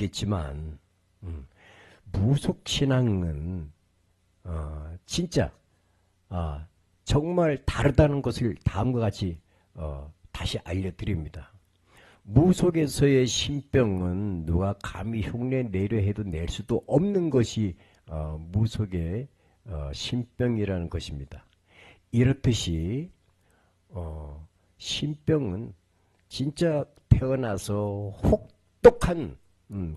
있겠지만 무속신앙은 진짜 정말 다르다는 것을 다음과 같이 다시 알려드립니다. 무속에서의 신병은 누가 감히 흉내 내려 해도 낼 수도 없는 것이 무속의 신병이라는 것입니다. 이렇듯이 신병은 진짜 태어나서 혹독한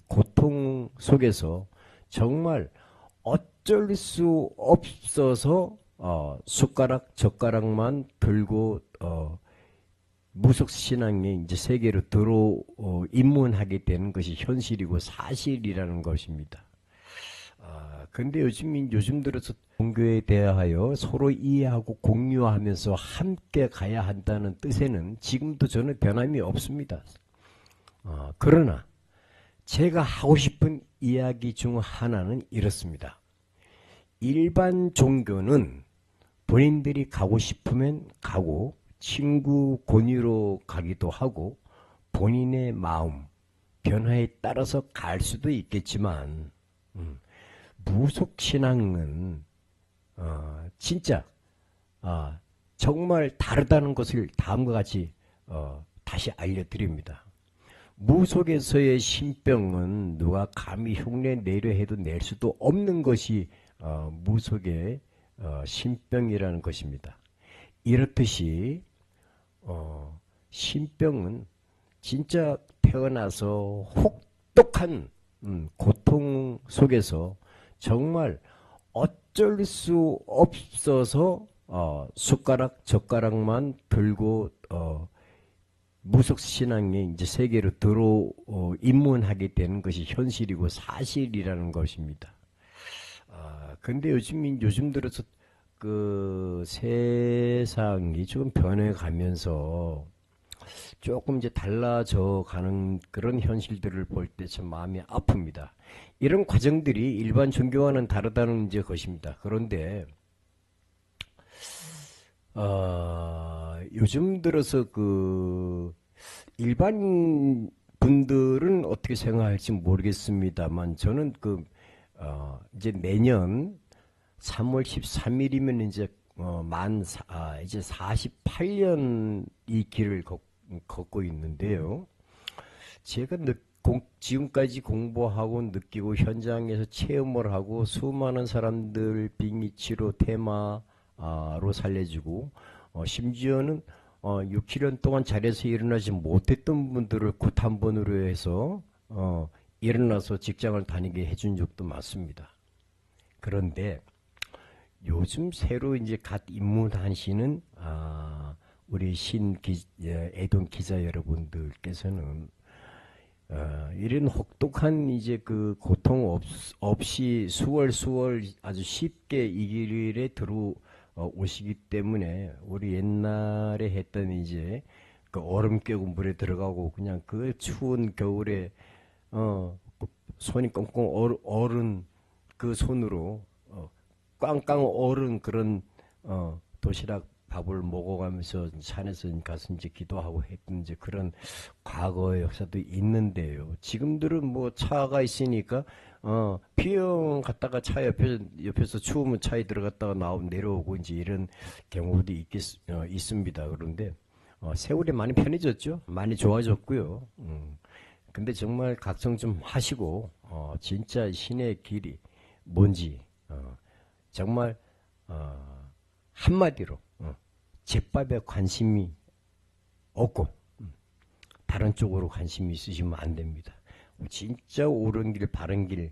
고통 속에서 정말 어쩔 수 없어서 숟가락 젓가락만 들고 무속신앙의 이제 세계로 입문하게 되는 것이 현실이고 사실이라는 것입니다. 근데 요즘 들어서 종교에 대하여 서로 이해하고 공유하면서 함께 가야 한다는 뜻에는 지금도 저는 변함이 없습니다. 그러나 제가 하고 싶은 이야기 중 하나는 이렇습니다. 일반 종교는 본인들이 가고 싶으면 가고 친구 권유로 가기도 하고 본인의 마음 변화에 따라서 갈 수도 있겠지만 무속신앙은 진짜 정말 다르다는 것을 다음과 같이 다시 알려드립니다. 무속에서의 신병은 누가 감히 흉내 내려 해도 낼 수도 없는 것이 무속의 신병이라는 것입니다. 이렇듯이 신병은 진짜 태어나서 혹독한 고통 속에서 정말 어쩔 수 없어서 숟가락 젓가락만 들고 무속신앙의 이제 세계로 입문하게 되는 것이 현실이고 사실이라는 것입니다. 근데 요즘 들어서 그 세상이 조금 변해가면서 조금 이제 달라져 가는 그런 현실들을 볼 때 참 마음이 아픕니다. 이런 과정들이 일반 종교와는 다르다는 이제 것입니다. 그런데 요즘 들어서 그 일반 분들은 어떻게 생각할지 모르겠습니다만 저는 이제 내년 3월 13일이면 이제 이제 48년 이 길을 걷고 있는데요. 제가 지금까지 공부하고 느끼고 현장에서 체험을 하고 수많은 사람들 빅미치로 테마로 살려주고 심지어는 6, 7년 동안 자리에서 일어나지 못했던 분들을 굿 한 번으로 해서 일어나서 직장을 다니게 해준 적도 많습니다. 그런데 요즘 새로 이제 갓 입문하시는 우리 애동 기자 여러분들께서는 이런 혹독한 이제 그 고통 없이 수월 아주 쉽게 이 길에 들어오시기 때문에 우리 옛날에 했던 이제 그 얼음 깨고 물에 들어가고 그냥 그 추운 겨울에 손이 꽁꽁 얼은 그 손으로 꽝꽝 얼은 그런 도시락 밥을 먹어가면서 산에서 가서 이제 기도하고 했던 이제 그런 과거의 역사도 있는데요. 지금들은 뭐 차가 있으니까 피영 갔다가 차 옆에서 추우면 차에 들어갔다가 내려오고 이제 이런 경우도 있습니다. 그런데 세월이 많이 편해졌죠. 많이 좋아졌고요. 근데 정말 각성 좀 하시고 진짜 신의 길이 뭔지 정말 한마디로 제밥에 관심이 없고 다른 쪽으로 관심이 있으시면 안 됩니다. 진짜 옳은 길 바른 길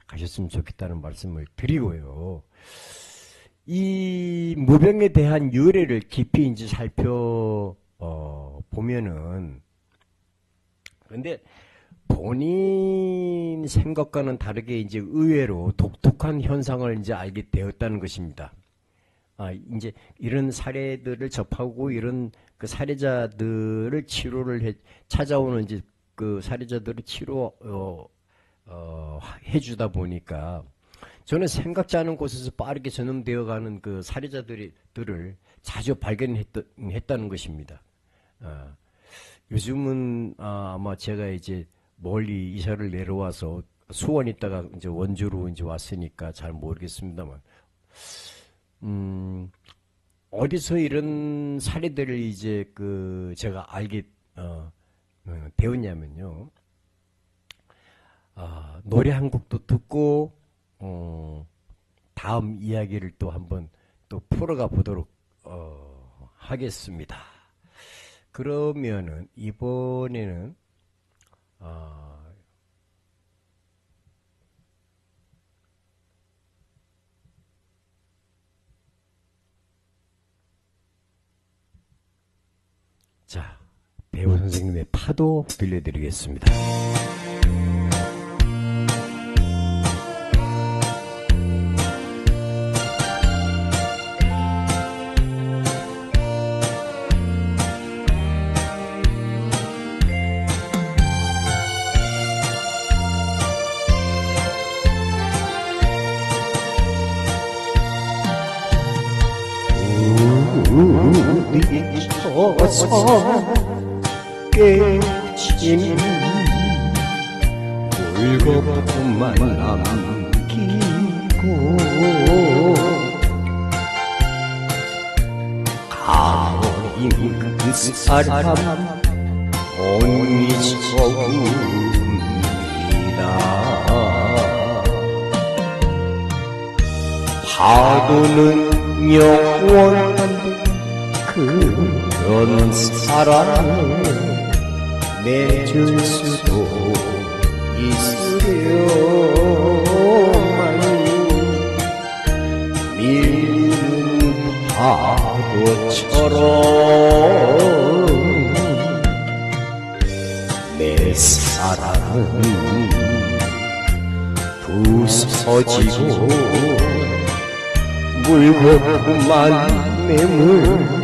가셨으면 좋겠다는 말씀을 드리고요. 이 무병에 대한 유래를 깊이 이제 보면은 근데 본인 생각과는 다르게 이제 의외로 독특한 현상을 이제 알게 되었다는 것입니다. 이제 이런 사례들을 접하고 이런 그 사례자들을 찾아오는 이제 그 사례자들을 해주다 보니까 저는 생각지 않은 곳에서 빠르게 전염되어가는 그 사례자들을 자주 발견했다는 것입니다. 요즘은 아마 제가 이제 멀리 이사를 내려와서 수원 있다가 이제 원주로 이제 왔으니까 잘 모르겠습니다만, 어디서 이런 사례들을 이제 제가 배웠냐면요. 노래 한 곡도 듣고, 다음 이야기를 또 한번 또 풀어가 보도록, 하겠습니다. 그러면은, 이번에는, 자, 배우 선생님의 파도 들려드리겠습니다. 부딪혀서 깨진 물거품만 남기고 가버린 그 사람 못 잊어봅니다. 파도는 영원한 그런 사랑을 맺을 수도 있으려만 밀리는 파도처럼 내 사랑은 부서지고 물거품만 매물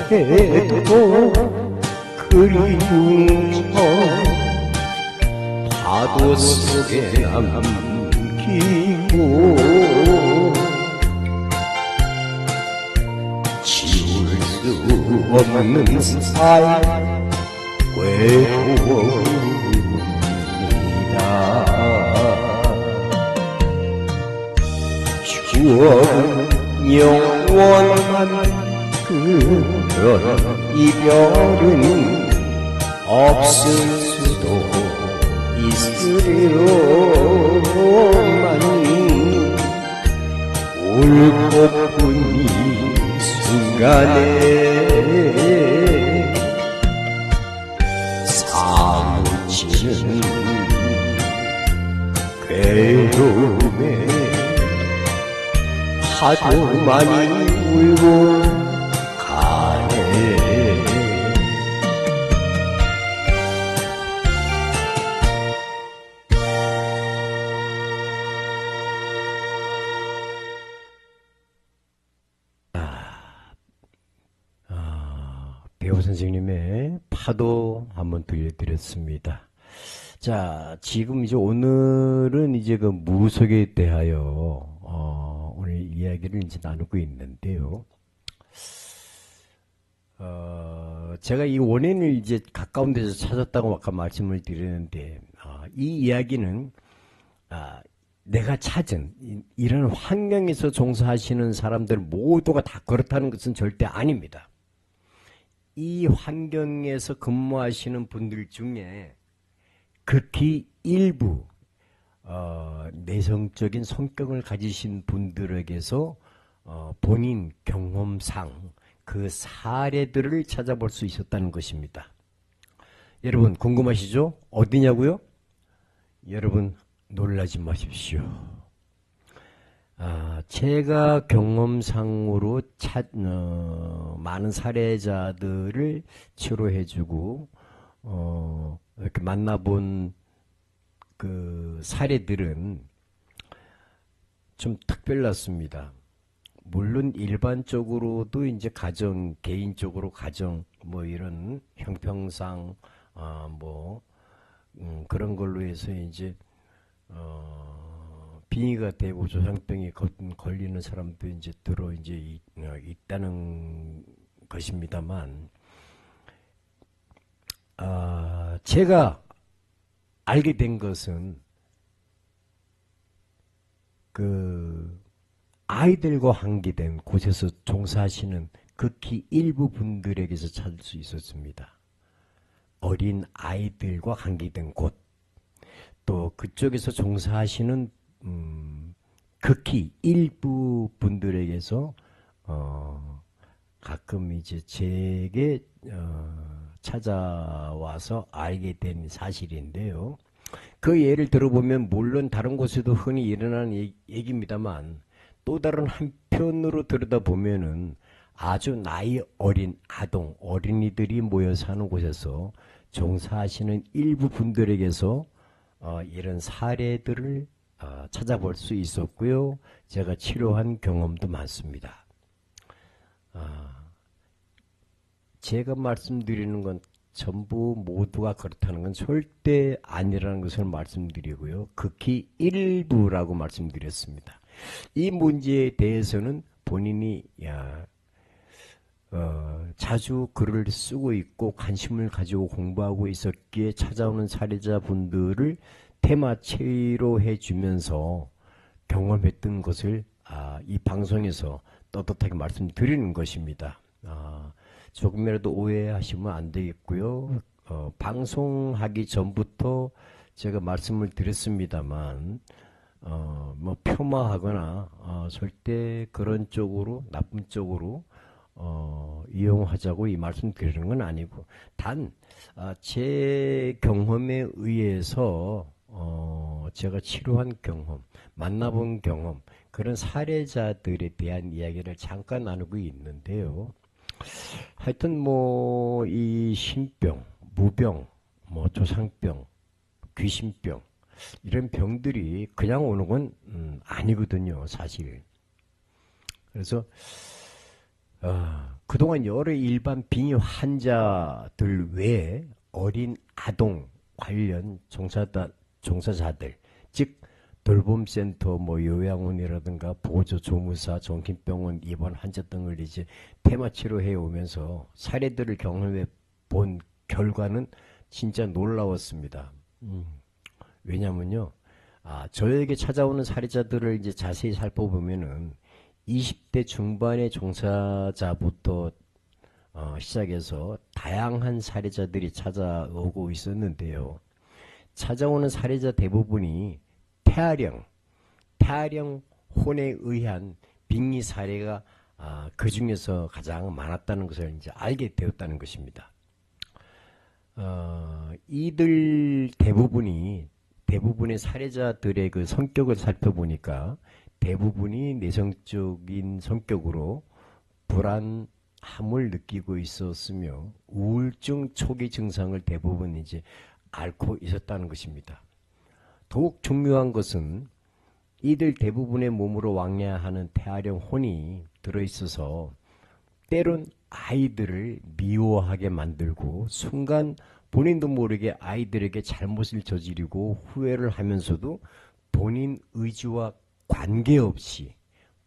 그렇게도 그리운 저 파도 속에 남기고 지울 수 없는 사이 외로움이다. 추억은 영원한 그런 이별은 없을 수도 있으려만 울고픈 이 순간에 사무치는 괴로움에 하도 많이 울고 가네. 배우 선생님의 파도 한번 들려드렸습니다. 자, 지금 이제 오늘은 이제 그 무속에 대하여 오늘 이야기를 이제 나누고 있는데요. 제가 이 원인을 이제 가까운 데서 찾았다고 아까 말씀을 드렸는데, 이 이야기는, 내가 찾은 이런 환경에서 종사하시는 사람들 모두가 다 그렇다는 것은 절대 아닙니다. 이 환경에서 근무하시는 분들 중에 극히 일부, 내성적인 성격을 가지신 분들에게서 본인 경험상 그 사례들을 찾아볼 수 있었다는 것입니다. 여러분 궁금하시죠? 어디냐고요? 여러분 놀라지 마십시오. 제가 경험상으로 많은 사례자들을 치료해주고 이렇게 만나본 그 사례들은 좀 특별났습니다. 물론 일반적으로도 이제 가정, 개인적으로 가정, 뭐 이런 형평상, 그런 걸로 해서 이제, 빙의가 되고 조상병이 걸리는 사람도 이제 있다는 것입니다만, 제가 알게 된 것은 그 아이들과 관계된 곳에서 종사하시는 극히 일부 분들에게서 찾을 수 있었습니다. 어린 아이들과 관계된 곳, 또 그쪽에서 종사하시는 극히 일부 분들에게서 가끔 이제 제게 찾아와서 알게 된 사실인데요. 그 예를 들어보면 물론 다른 곳에도 흔히 일어나는 얘기입니다만 또 다른 한편으로 들여다보면은 아주 나이 어린 아동, 어린이들이 모여 사는 곳에서 종사하시는 일부 분들에게서 이런 사례들을 찾아볼 수 있었고요. 제가 치료한 경험도 많습니다. 제가 말씀드리는 건 전부 모두가 그렇다는 건 절대 아니라는 것을 말씀드리고요. 극히 일부라고 말씀드렸습니다. 이 문제에 대해서는 본인이 자주 글을 쓰고 있고 관심을 가지고 공부하고 있었기에 찾아오는 사례자분들을 테마 치료해 주면서 경험했던 것을 이 방송에서 떳떳하게 말씀드리는 것입니다. 조금이라도 오해하시면 안 되겠고요. 방송하기 전부터 제가 말씀을 드렸습니다만 뭐 폄하하거나 절대 그런 쪽으로 나쁜 쪽으로 이용하자고 이 말씀 드리는 건 아니고 단 제 경험에 의해서 제가 치료한 경험, 만나본 경험, 그런 사례자들에 대한 이야기를 잠깐 나누고 있는데요. 하여튼 뭐 이 신병, 무병, 뭐 조상병, 귀신병 이런 병들이 그냥 오는 건 아니거든요, 사실. 그래서 그동안 여러 일반 빙의 환자들 외에 어린 아동 관련 종사자들, 즉 돌봄센터, 뭐 요양원이라든가 보조 조무사, 정신병원 입원 환자 등을 이제 테마 치료해 오면서 사례들을 경험해 본 결과는 진짜 놀라웠습니다. 왜냐면요, 저에게 찾아오는 사례자들을 이제 자세히 살펴보면은 20대 중반의 종사자부터 시작해서 다양한 사례자들이 찾아오고 있었는데요. 찾아오는 사례자 대부분이 태아령 혼에 의한 빙의 사례가 그 중에서 가장 많았다는 것을 이제 알게 되었다는 것입니다. 이들 대부분의 사례자들의 그 성격을 살펴보니까 대부분이 내성적인 성격으로 불안함을 느끼고 있었으며 우울증 초기 증상을 대부분 이제 앓고 있었다는 것입니다. 더욱 중요한 것은 이들 대부분의 몸으로 왕래하는 태아령 혼이 들어있어서 때론 아이들을 미워하게 만들고 순간 본인도 모르게 아이들에게 잘못을 저지르고 후회를 하면서도 본인 의지와 관계없이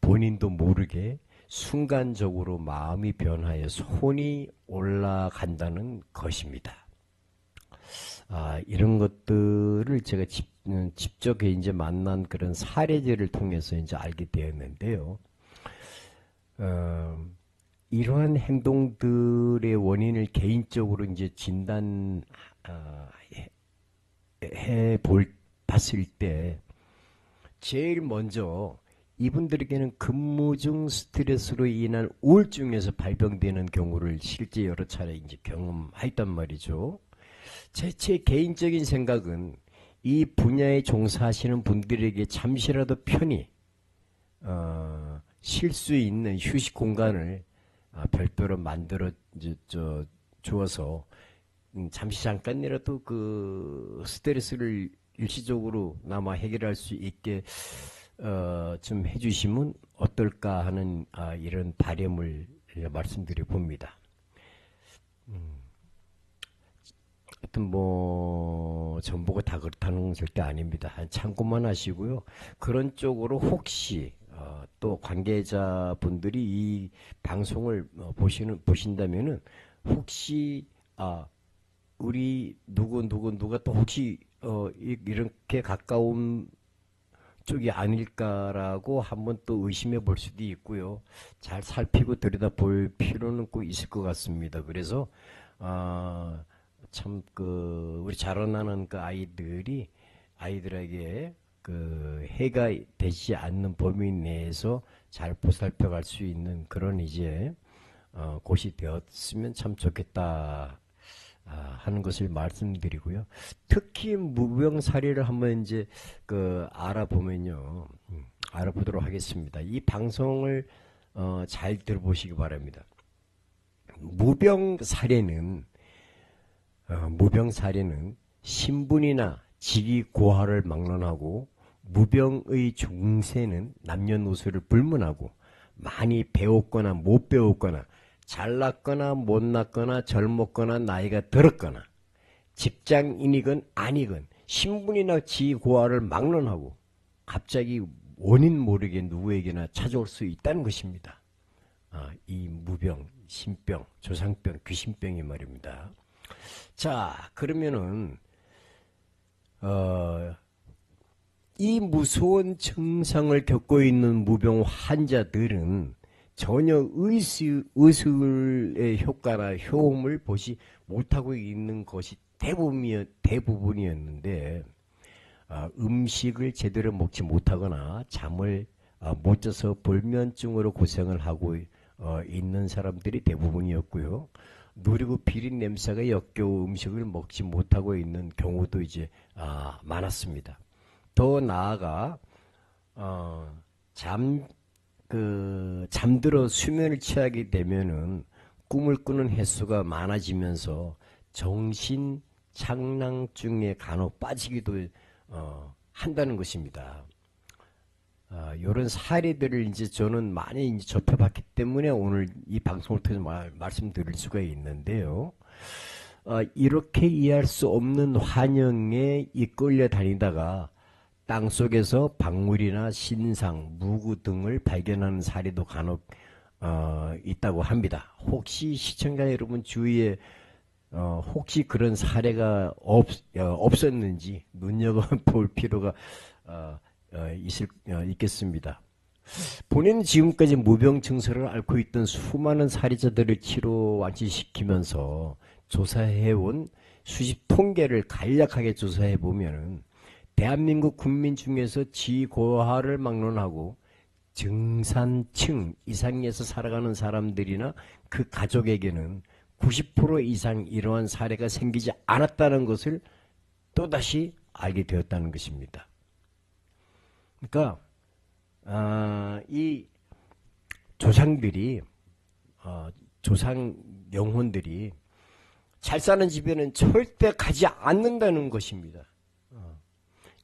본인도 모르게 순간적으로 마음이 변하여 손이 올라간다는 것입니다. 이런 것들을 제가 직접 이제 만난 그런 사례들을 통해서 이제 알게 되었는데요. 이러한 행동들의 원인을 개인적으로 이제 봤을 때 제일 먼저 이분들에게는 근무 중 스트레스로 인한 우울증에서 발병되는 경우를 실제 여러 차례 이제 경험했단 말이죠. 제 개인적인 생각은 이 분야에 종사하시는 분들에게 잠시라도 편히 쉴 수 있는 휴식 공간을 별도로 만들어 주어서 잠깐이라도 그 스트레스를 일시적으로나마 해결할 수 있게 좀 해주시면 어떨까 하는 이런 바람을 말씀드려 봅니다. 하여튼 뭐 전부가 다 그렇다는 건 절대 아닙니다. 참고만 하시고요. 그런 쪽으로 혹시 또 관계자분들이 이 방송을 보신다면은 혹시 우리 누가 또 혹시 이렇게 가까운 쪽이 아닐까라고 한번 또 의심해 볼 수도 있고요. 잘 살피고 들여다볼 필요는 꼭 있을 것 같습니다. 그래서 참 우리 자라나는 그 아이들에게 그 해가 되지 않는 범위 내에서 잘 보살펴 갈 수 있는 그런 이제 곳이 되었으면 참 좋겠다 하는 것을 말씀드리고요. 특히 무병 사례를 한번 이제 알아보면요, 알아보도록 하겠습니다. 이 방송을 잘 들어보시기 바랍니다. 무병 사례는 신분이나 직위 고하를 막론하고 무병의 중세는 남녀노소를 불문하고 많이 배웠거나 못 배웠거나 잘났거나 못났거나 젊었거나 나이가 들었거나 직장인이건 아니건 신분이나 직위 고하를 막론하고 갑자기 원인 모르게 누구에게나 찾아올 수 있다는 것입니다. 이 무병, 신병, 조상병, 귀신병이 말입니다. 자, 그러면은 이 무서운 증상을 겪고 있는 무병 환자들은 전혀 의술의 효과나 효험을 보지 못하고 있는 것이 대부분이었는데 음식을 제대로 먹지 못하거나 잠을 못 자서 불면증으로 고생을 하고 있는 사람들이 대부분이었고요. 누리고 비린 냄새가 역겨워 음식을 먹지 못하고 있는 경우도 이제 많았습니다. 더 나아가 잠들어 수면을 취하게 되면은 꿈을 꾸는 횟수가 많아지면서 정신 착랑증에 간혹 빠지기도 한다는 것입니다. 이런 사례들을 이제 저는 많이 이제 접해봤기 때문에 오늘 이 방송을 통해서 말씀드릴 수가 있는데요. 이렇게 이해할 수 없는 환영에 이끌려 다니다가 땅속에서 박물이나 신상, 무구 등을 발견하는 사례도 간혹 있다고 합니다. 혹시 시청자 여러분 주위에 혹시 그런 사례가 없었는지 눈여겨볼 필요가 있겠습니다. 본인은 지금까지 무병 증세를 앓고 있던 수많은 사례자들을 치료 완치시키면서 조사해온 수십 통계를 간략하게 조사해보면 대한민국 국민 중에서 지고하를 막론하고 중산층 이상에서 살아가는 사람들이나 그 가족에게는 90% 이상 이러한 사례가 생기지 않았다는 것을 또다시 알게 되었다는 것입니다. 그러니까 이 조상들이 조상 영혼들이 잘 사는 집에는 절대 가지 않는다는 것입니다.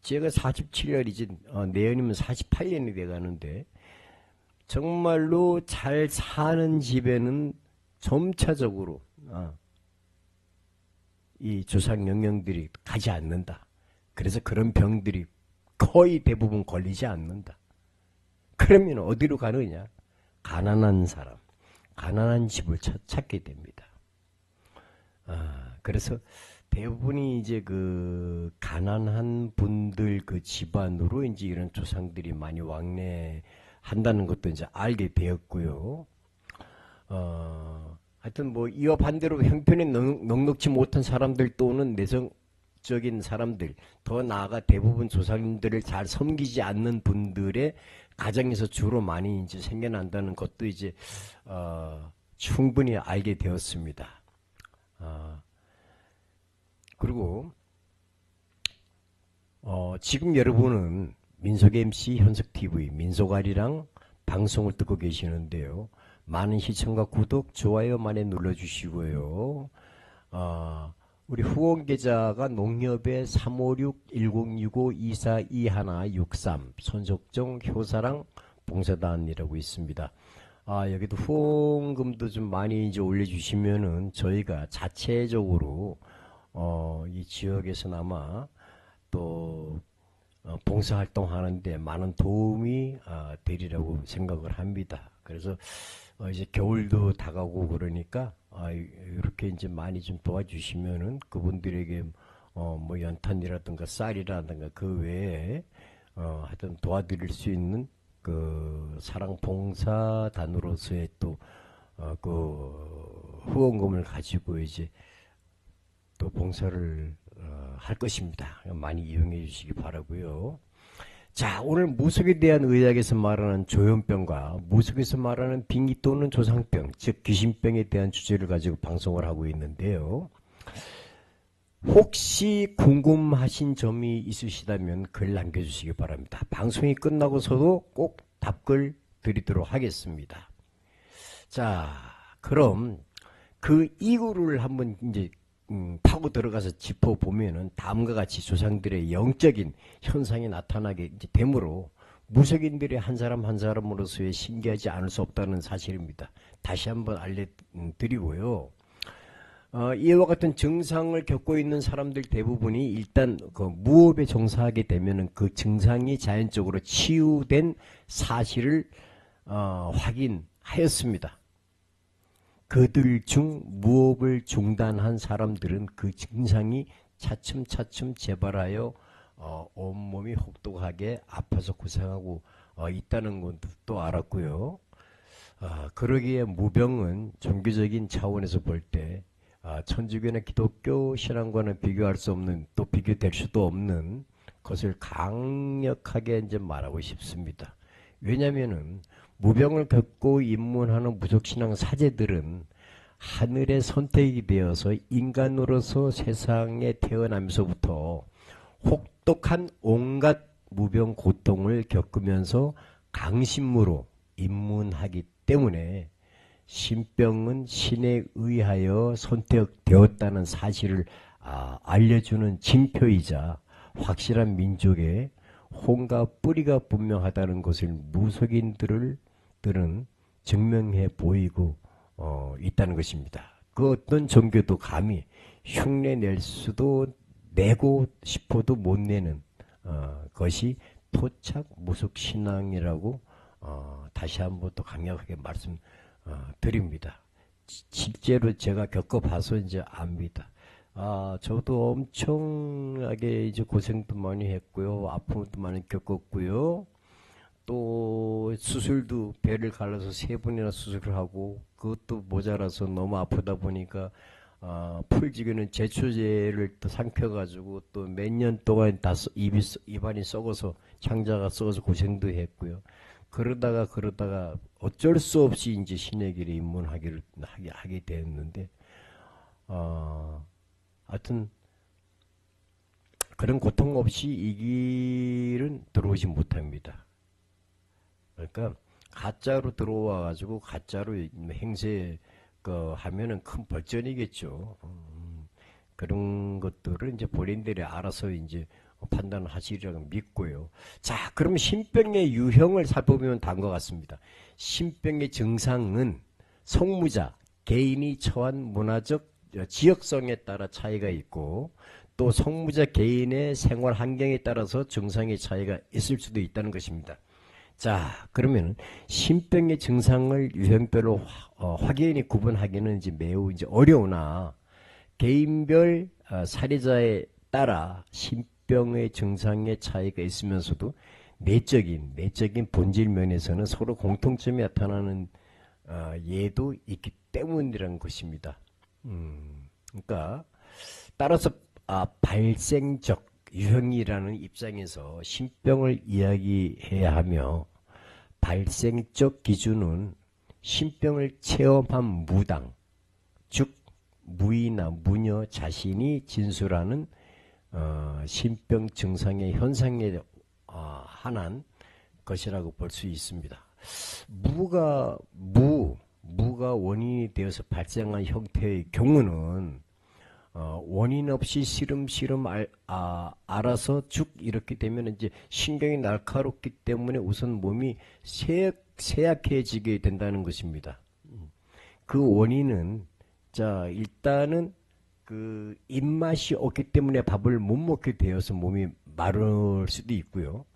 제가 47년이지 내년이면 48년이 돼가는데 정말로 잘 사는 집에는 점차적으로 이 조상 영령들이 가지 않는다. 그래서 그런 병들이 거의 대부분 걸리지 않는다. 그러면 어디로 가느냐? 가난한 사람, 가난한 집을 찾게 됩니다. 그래서 대부분이 이제 그 가난한 분들 그 집안으로 이제 이런 조상들이 많이 왕래한다는 것도 이제 알게 되었고요. 하여튼 뭐 이와 반대로 형편이 넉넉지 못한 사람들 또는 내성적인 사람들, 더 나아가 대부분 조상님들을 잘 섬기지 않는 분들의 가정에서 주로 많이 이제 생겨난다는 것도 이제 충분히 알게 되었습니다. 그리고 지금 여러분은 민속 MC 현석TV 민속알이랑 방송을 듣고 계시는데요. 많은 시청과 구독, 좋아요 많이 눌러주시고요. 우리 후원 계좌가 농협의 356-1065-242163 손석정 효사랑 봉사단이라고 있습니다. 여기도 후원금도 좀 많이 이제 올려주시면은 저희가 자체적으로 이 지역에서나마 또 봉사활동 하는데 많은 도움이 되리라고 생각을 합니다. 그래서 이제 겨울도 다가오고 그러니까 이렇게 이제 많이 좀 도와주시면은 그분들에게 뭐 연탄이라든가 쌀이라든가 그 외에 하여튼 도와드릴 수 있는 그 사랑봉사단으로서의 또 그 후원금을 가지고 이제 또 봉사를 할 것입니다. 많이 이용해 주시기 바라고요. 자, 오늘 무속에 대한 의학에서 말하는 조현병과 무속에서 말하는 빙의 또는 조상병, 즉 귀신병에 대한 주제를 가지고 방송을 하고 있는데요. 혹시 궁금하신 점이 있으시다면 글 남겨주시기 바랍니다. 방송이 끝나고서도 꼭 답글 드리도록 하겠습니다. 자, 그럼 그 이유를 한번 이제 파고 들어가서 짚어보면은 다음과 같이 조상들의 영적인 현상이 나타나게 이제 되므로 무속인들의 한 사람 한 사람으로서의 신기하지 않을 수 없다는 사실입니다. 다시 한번 알려드리고요. 이와 같은 증상을 겪고 있는 사람들 대부분이 일단 그 무업에 종사하게 되면은 그 증상이 자연적으로 치유된 사실을 확인하였습니다. 그들 중 무업을 중단한 사람들은 그 증상이 차츰차츰 재발하여 온몸이 혹독하게 아파서 고생하고 있다는 것도 알았고요. 그러기에 무병은 종교적인 차원에서 볼 때 천주교나 기독교 신앙과는 비교할 수 없는, 또 비교될 수도 없는 것을 강력하게 이제 말하고 싶습니다. 왜냐하면은 무병을 겪고 입문하는 무속신앙 사제들은 하늘의 선택이 되어서 인간으로서 세상에 태어나면서부터 혹독한 온갖 무병 고통을 겪으면서 강신무로 입문하기 때문에 신병은 신에 의하여 선택되었다는 사실을 알려주는 징표이자 확실한 민족의 혼과 뿌리가 분명하다는 것을 무속인들은 증명해 보이고 있다는 것입니다. 그 어떤 종교도 감히 흉내 낼 수도 내고 싶어도 못 내는 것이 토착 무속신앙이라고 다시 한번 또 강력하게 말씀드립니다. 실제로 제가 겪어봐서 이제 압니다. 저도 엄청나게 이제 고생도 많이 했고요. 아픔도 많이 겪었고요. 또 수술도 배를 갈라서 3번이나 수술을 하고 그것도 모자라서 너무 아프다 보니까 풀지기는 제초제를 또 삼켜가지고 또 몇 년 동안 다 입안이 썩어서 창자가 썩어서 고생도 했고요. 그러다가 어쩔 수 없이 이제 신의 길에 하게 됐는데 하여튼 그런 고통 없이 이 길은 들어오지 못합니다. 그러니까 가짜로 들어와 가지고 가짜로 행세 하면은 큰 벌전이겠죠. 그런 것들을 이제 본인들이 알아서 이제 판단하시리라고 믿고요. 자, 그럼 신병의 유형을 살펴보면 다음과 같습니다. 신병의 증상은 성무자, 개인이 처한 문화적 지역성에 따라 차이가 있고 또 성무자 개인의 생활 환경에 따라서 증상의 차이가 있을 수도 있다는 것입니다. 자, 그러면 신병의 증상을 유형별로 확연히 구분하기는 이제 매우 이제 어려우나 개인별 사례자에 따라 신병의 증상의 차이가 있으면서도 내적인 본질 면에서는 서로 공통점이 나타나는 예도 있기 때문이라는 것입니다. 그러니까 따라서 발생적 유형이라는 입장에서 신병을 이야기해야 하며 발생적 기준은 신병을 체험한 무당, 즉 무이나 무녀 자신이 진술하는 신병 증상의 현상에 한한 것이라고 볼 수 있습니다. 무가 원인이 되어서 발생한 형태의 경우는 원인 없이 시름시름 알아서 쭉 이렇게 되면 이제 신경이 날카롭기 때문에 우선 몸이 쇠약해지게 된다는 것입니다. 그 원인은 자 일단은 그 입맛이 없기 때문에 밥을 못 먹게 되어서 몸이 마를 수도 있고요.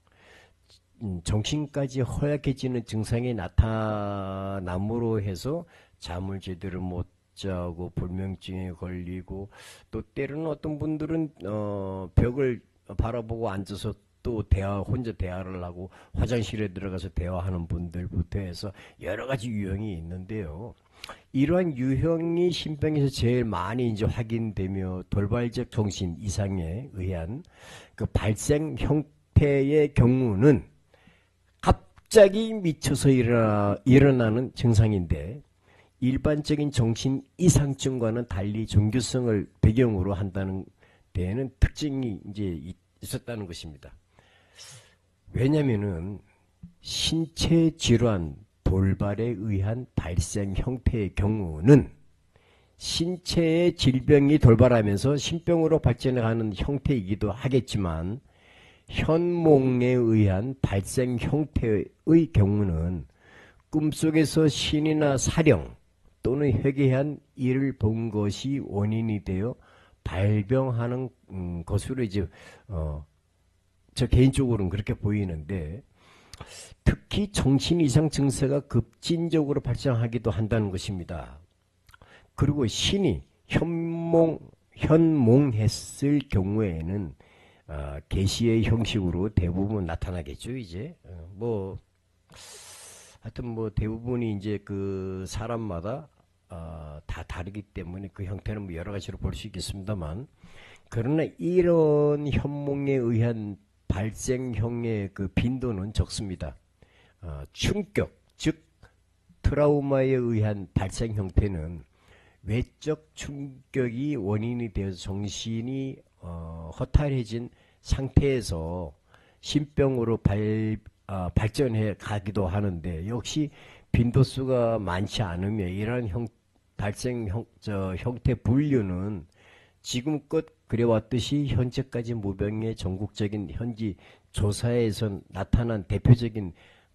정신까지 허약해지는 증상이 나타남으로 해서 잠을 제대로 못 자고 불면증에 걸리고 또 때로는 어떤 분들은 벽을 바라보고 앉아서 또 혼자 대화를 하고 화장실에 들어가서 대화하는 분들부터 해서 여러 가지 유형이 있는데요. 이러한 유형이 신병에서 제일 많이 이제 확인되며 돌발적 정신 이상에 의한 그 발생 형태의 경우는 갑자기 미쳐서 일어나는 증상인데 일반적인 정신 이상증과는 달리 종교성을 배경으로 한다는 데에는 특징이 이제 있었다는 것입니다. 왜냐면은 신체 질환 돌발에 의한 발생 형태의 경우는 신체의 질병이 돌발하면서 신병으로 발전하는 형태이기도 하겠지만 현몽에 의한 발생 형태의 경우는 꿈속에서 신이나 사령 또는 회개한 일을 본 것이 원인이 되어 발병하는 것으로 이제 저 개인적으로는 그렇게 보이는데 특히 정신 이상 증세가 급진적으로 발생하기도 한다는 것입니다. 그리고 신이 현몽했을 경우에는 계시의 형식으로 대부분 나타나겠죠. 이제 하여튼 뭐 대부분이 이제 그 사람마다 다 다르기 때문에 그 형태는 뭐 여러 가지로 볼 수 있겠습니다만, 그러나 이런 현몽에 의한 발생형의 그 빈도는 적습니다. 충격, 즉 트라우마에 의한 발생 형태는 외적 충격이 원인이 되어서 정신이 허탈해진 상태에서 신병으로 발전해 가기도 하는데, 역시 빈도수가 많지 않으며 이러한 발생 형태 분류는 지금껏 그래왔듯이 현재까지 무병의 전국적인 현지 조사에서 나타난 대표적인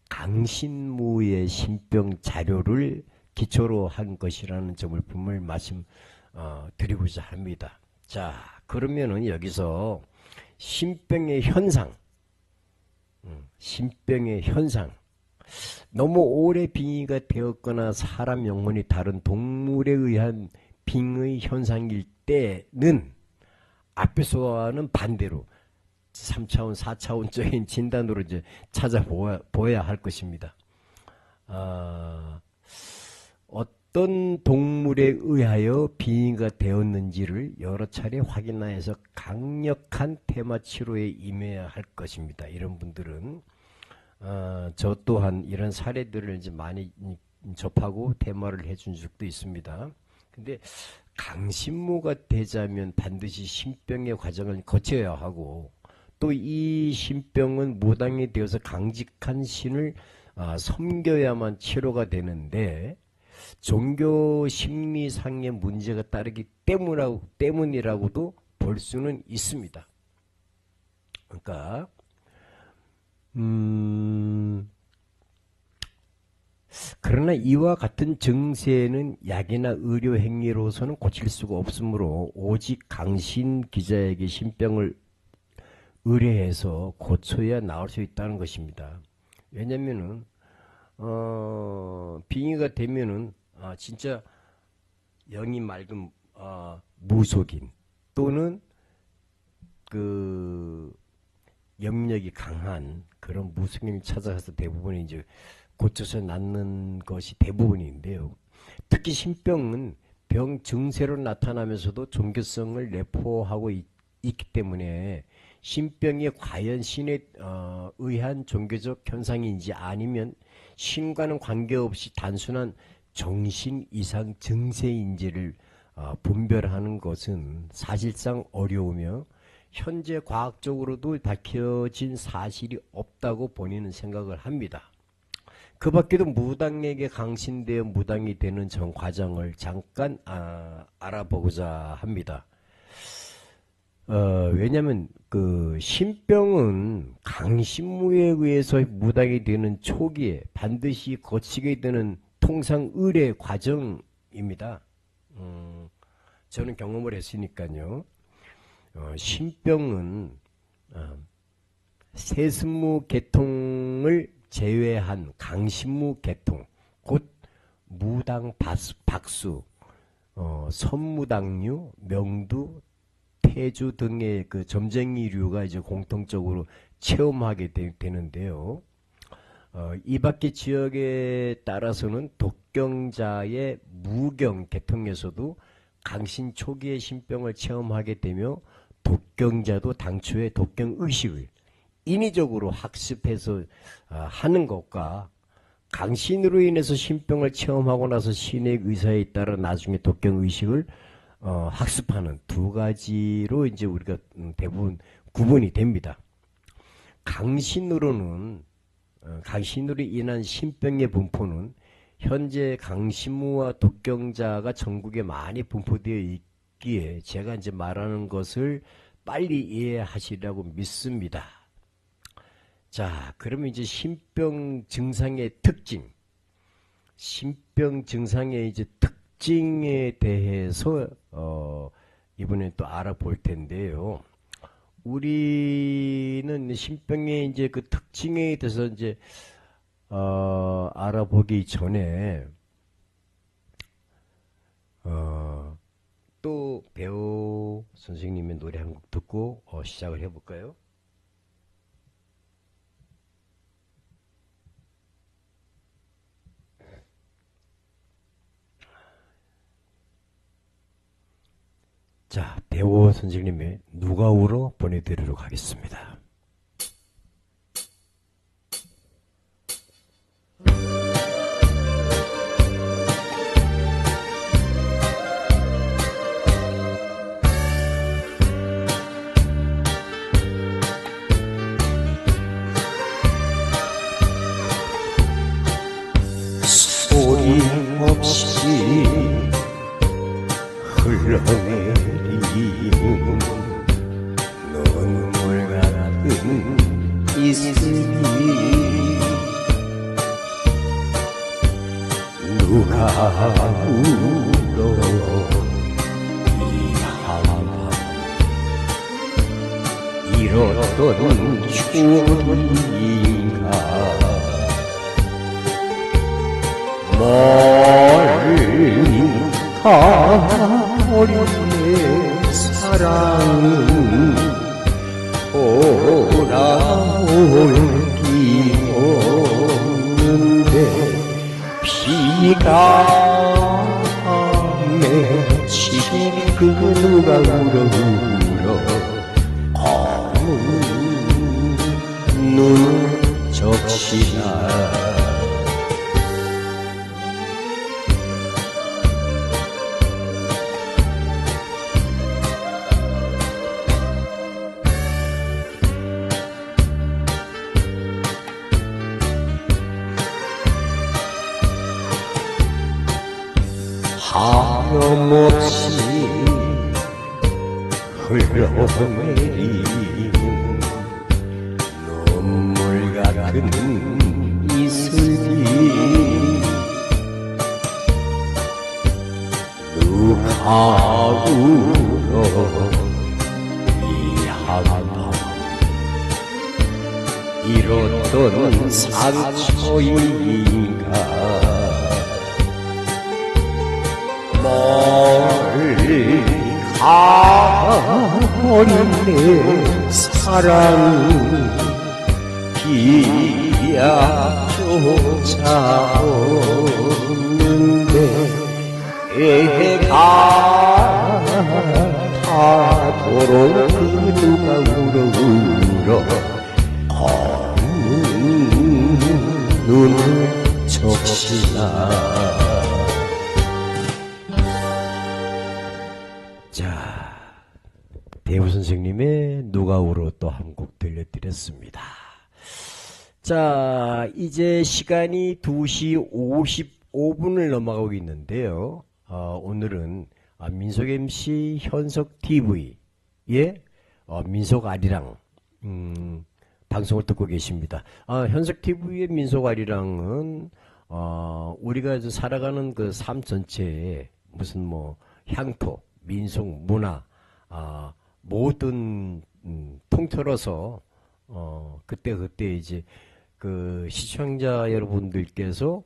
강신무의 신병 자료를 기초로 한 것이라는 점을 분명히 말씀드리고자 합니다. 자, 그러면은 여기서 신병의 현상, 너무 오래 빙의가 되었거나 사람 영혼이 다른 동물에 의한 빙의 현상일 때는 앞에서와는 반대로 3차원, 4차원적인 진단으로 이제 찾아보아야 할 것입니다. 어떤 동물에 의하여 빙의가 되었는지를 여러 차례 확인하여서 강력한 테마 치료에 임해야 할 것입니다. 이런 분들은 저 또한 이런 사례들을 이제 많이 접하고 테마를 해준 적도 있습니다. 근데 강신무가 되자면 반드시 신병의 과정을 거쳐야 하고, 또 이 신병은 무당이 되어서 강직한 신을 섬겨야만 치료가 되는데, 종교 심리상의 문제가 따르기 때문이라고도 볼 수는 있습니다. 그러니까 그러나 이와 같은 증세는 약이나 의료 행위로서는 고칠 수가 없으므로 오직 강신 기자에게 신병을 의뢰해서 고쳐야 나을 수 있다는 것입니다. 왜냐면은 빙의가 되면은 진짜 영이 맑은 무속인 또는 그 염력이 강한 그런 무속인을 찾아가서 대부분이 이제 고쳐서 낫는 것이 대부분인데요. 특히 신병은 병 증세로 나타나면서도 종교성을 내포하고 있기 때문에 신병이 과연 신에 의한 종교적 현상인지 아니면 신과는 관계없이 단순한 정신 이상 증세인지를 분별하는 것은 사실상 어려우며 현재 과학적으로도 밝혀진 사실이 없다고 본인은 생각을 합니다. 그 밖에도 무당에게 강신되어 무당이 되는 전 과정을 잠깐 알아보고자 합니다. 왜냐면 그 신병은 강신무에 의해서 무당이 되는 초기에 반드시 거치게 되는 통상 의례 과정입니다. 저는 경험을 했으니까요. 신병은 세습무 계통을 제외한 강신무 계통, 곧 무당, 박수, 선무당류, 명두, 태주 등의 그 점쟁이류가 이제 공통적으로 체험하게 되는데요. 이 밖의 지역에 따라서는 독경자의 무경 계통에서도 강신 초기의 신병을 체험하게 되며 독경자도 당초의 독경 의식을 인위적으로 학습해서 하는 것과 강신으로 인해서 신병을 체험하고 나서 신의 의사에 따라 나중에 독경 의식을 학습하는 두 가지로 이제 우리가 대부분 구분이 됩니다. 강신으로 인한 신병의 분포는 현재 강신무와 독경자가 전국에 많이 분포되어 있기에 제가 이제 말하는 것을 빨리 이해하시라고 믿습니다. 자, 그러면 이제 신병 증상의 특징, 신병 증상의 이제 특징에 대해서 이번에 또 알아볼 텐데요. 우리는 신병의 이제 그 특징에 대해서 이제 알아보기 전에 또 배우 선생님의 노래 한 곡 듣고 시작을 해볼까요? 자, 배우 선생님의 누가 울어 보내드리도록 하겠습니다. 소리 없이 흘러내리는 눈물 같은 이슬이 누가 울어 이 한밤 잃었던 추억인가 멀리 가버린 내 사랑은 돌아올 기 없는데 비가 맺힌 그 누가 울어 검은 눈을 적시나 하염없이 흘러내리는 눈물 같은 이슬이 누가 울어 이 한밤 잃었던 상처인가 멀리 가버린 내 사랑 기약조차 없는데 해가 타도록 그 누가 울어 검은 눈을 적시나 자, 배우 선생님의 누가 울어 또 한 곡 들려드렸습니다. 자, 이제 시간이 2시 55분을 넘어가고 있는데요. 오늘은 민속 MC 현석 TV의 민속아리랑 방송을 듣고 계십니다. 현석TV의 민속아리랑은 우리가 살아가는 그 삶 전체에 무슨 뭐 향토, 민속, 문화 모든 통틀어서 그때 이제 그 시청자 여러분들께서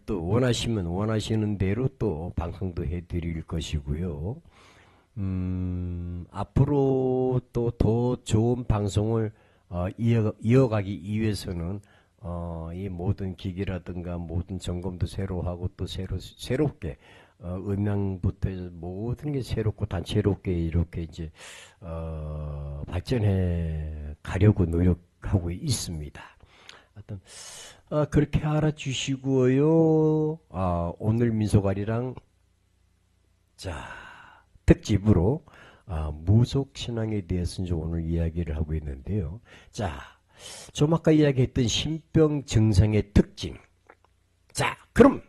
또 원하시면 원하시는 대로 또 방송도 해드릴 것이고요. 앞으로 또 더 좋은 방송을 이어가기 위해서는 이 모든 기기라든가 모든 점검도 새로 하고 또 새롭게 음향부터 해서 모든 게 새롭고 단체롭게 이렇게 이제 발전해 가려고 노력하고 있습니다. 하여튼 그렇게 알아주시고요. 오늘 민속아리랑 자 특집으로 무속신앙에 대해서 이제 오늘 이야기를 하고 있는데요. 자, 좀 아까 이야기했던 신병 증상의 특징. 자, 그럼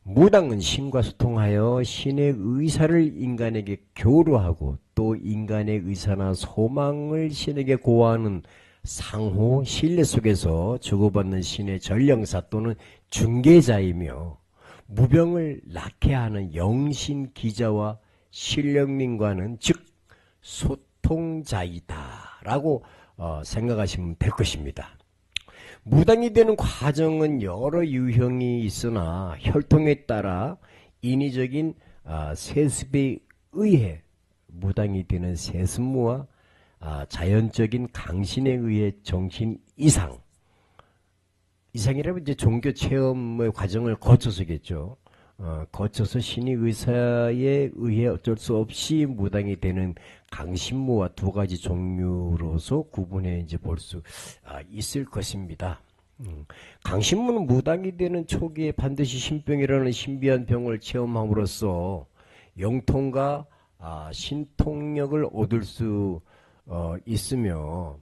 무당은 신과 소통하여 신의 의사를 인간에게 교류하고 또 인간의 의사나 소망을 신에게 고하는 상호 신뢰 속에서 주고받는 신의 전령사 또는 중개자이며 무병을 낳게 하는 영신 기자와 신령님과는 즉 소통자이다 라고 생각하시면 될 것입니다. 무당이 되는 과정은 여러 유형이 있으나 혈통에 따라 인위적인 세습에 의해 무당이 되는 세습무와 자연적인 강신에 의해 정신 이상이라면 이제 종교 체험의 과정을 거쳐서겠죠. 거쳐서 신의 의사에 의해 어쩔 수 없이 무당이 되는 강신무와 두 가지 종류로서 구분해 이제 볼 수 있을 것입니다. 강신무는 무당이 되는 초기에 반드시 신병이라는 신비한 병을 체험함으로써 영통과 신통력을 얻을 수 있으며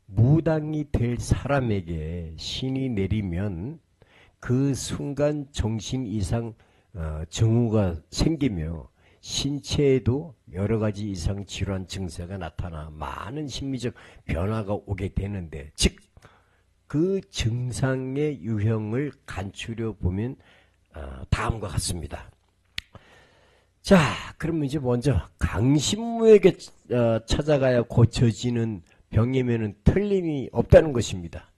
무당이 될 사람에게 신이 내리면 그 순간 정신 이상 증후가 생기며 신체에도 여러 가지 이상 질환 증세가 나타나 많은 심리적 변화가 오게 되는데 즉 그 증상의 유형을 간추려 보면 다음과 같습니다. 자, 그럼 이제 먼저 강신무에게 찾아가야 고쳐지는 병이면은 틀림이 없다는 것입니다.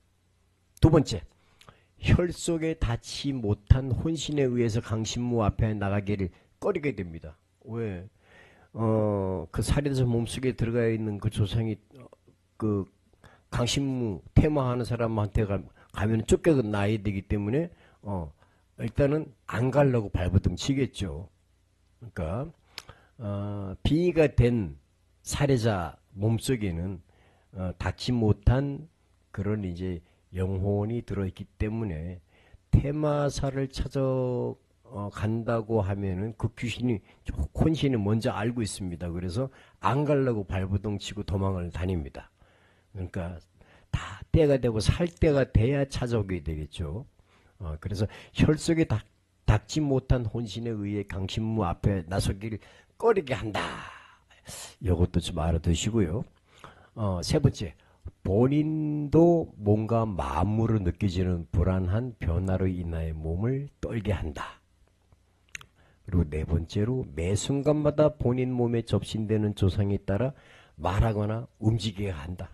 두 번째, 혈 속에 닿지 못한 혼신에 의해서 강신무 앞에 나가기를 꺼리게 됩니다. 왜? 그 살인자 몸속에 들어가 있는 그 조상이 그 강신무 테마하는 사람한테 가면 쫓겨나야 되기 때문에 일단은 안 가려고 발버둥 치겠죠. 그러니까 빙의가 된 살해자 몸속에는 닿지 못한 그런 이제 영혼이 들어있기 때문에 테마사를 찾아 간다고 하면은 그 귀신이 혼신이 먼저 알고 있습니다. 그래서 안 가려고 발버둥 치고 도망을 다닙니다. 그러니까 다 때가 되고 살 때가 돼야 찾아오게 되겠죠. 그래서 혈 속에 닿지 못한 혼신에 의해 강신무 앞에 나서기를 꺼리게 한다. 이것도 좀 알아두시고요. 세 번째, 본인도 뭔가 마음으로 느껴지는 불안한 변화로 인하여 몸을 떨게 한다. 그리고 네 번째로 매 순간마다 본인 몸에 접신되는 조상에 따라 말하거나 움직여야 한다.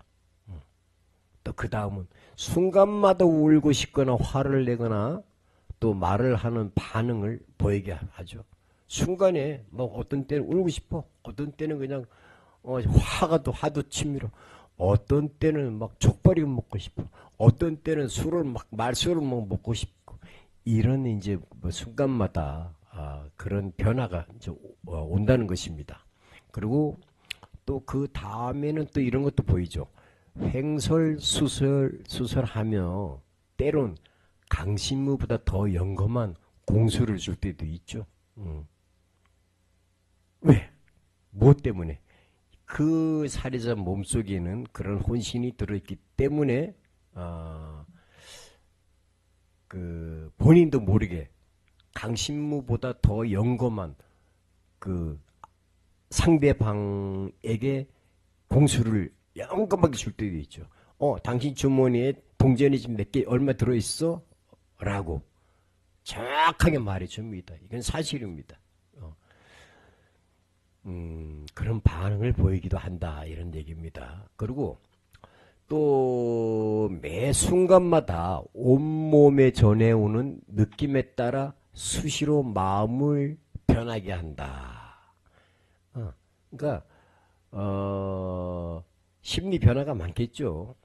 또 그 다음은 순간마다 울고 싶거나 화를 내거나 또 말을 하는 반응을 보이게 하죠. 순간에 뭐 어떤 때는 울고 싶어, 어떤 때는 그냥 화가 또 하도 치밀어, 어떤 때는 막 족발이 먹고 싶어, 어떤 때는 말술을 먹고 싶고, 이런 이제 뭐 순간마다 그런 변화가 이제 온다는 것입니다. 그리고 또 그 다음에는 또 이런 것도 보이죠. 횡설수설하며 때론 강신무보다 더 영검한 공수를 줄 때도 있죠. 왜? 뭐 때문에? 그 살해자 몸속에는 그런 혼신이 들어있기 때문에 그 본인도 모르게 강신무보다 더 영검한 그 상대방에게 공수를 영감하게 줄 때도 있죠. 당신 주머니에 동전이 지금 몇 개 얼마 들어있어? 라고 정확하게 말해줍니다. 이건 사실입니다. 그런 반응을 보이기도 한다 이런 얘기입니다. 그리고 또 매 순간마다 온몸에 전해오는 느낌에 따라 수시로 마음을 변하게 한다. 그러니까 심리 변화가 많겠죠.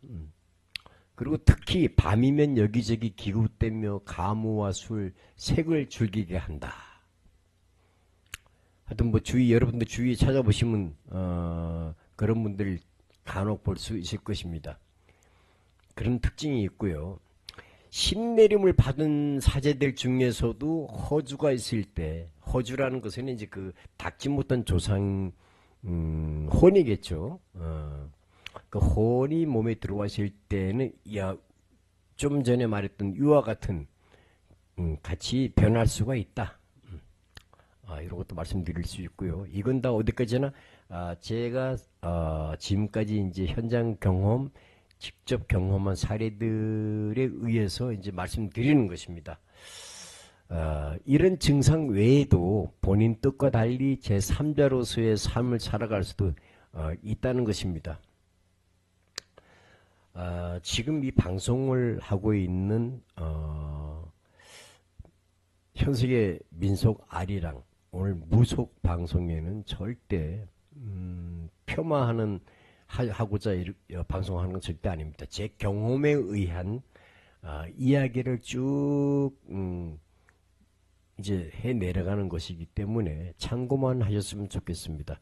그리고 특히 밤이면 여기저기 기웃대며 가무와 술, 색을 즐기게 한다. 하여튼 뭐 여러분들 주위에 찾아보시면 그런 분들 간혹 볼 수 있을 것입니다. 그런 특징이 있고요. 신내림을 받은 사제들 중에서도 허주가 있을 때, 허주라는 것은 이제 그 닦지 못한 조상 혼이겠죠. 그 혼이 몸에 들어왔을 때는 좀 전에 말했던 이와 같은 같이 변할 수가 있다. 이런 것도 말씀드릴 수 있고요. 이건 다 어디까지나 제가 지금까지 이제 현장 경험, 직접 경험한 사례들에 의해서 이제 말씀드리는 것입니다. 이런 증상 외에도 본인 뜻과 달리 제3자로서의 삶을 살아갈 수도 있다는 것입니다. 지금 이 방송을 하고 있는 현석의 민속 아리랑 오늘 무속 방송에는 절대 폄하하는 하고자 방송하는 건 절대 아닙니다. 제 경험에 의한 이야기를 쭉 이제 해 내려가는 것이기 때문에 참고만 하셨으면 좋겠습니다.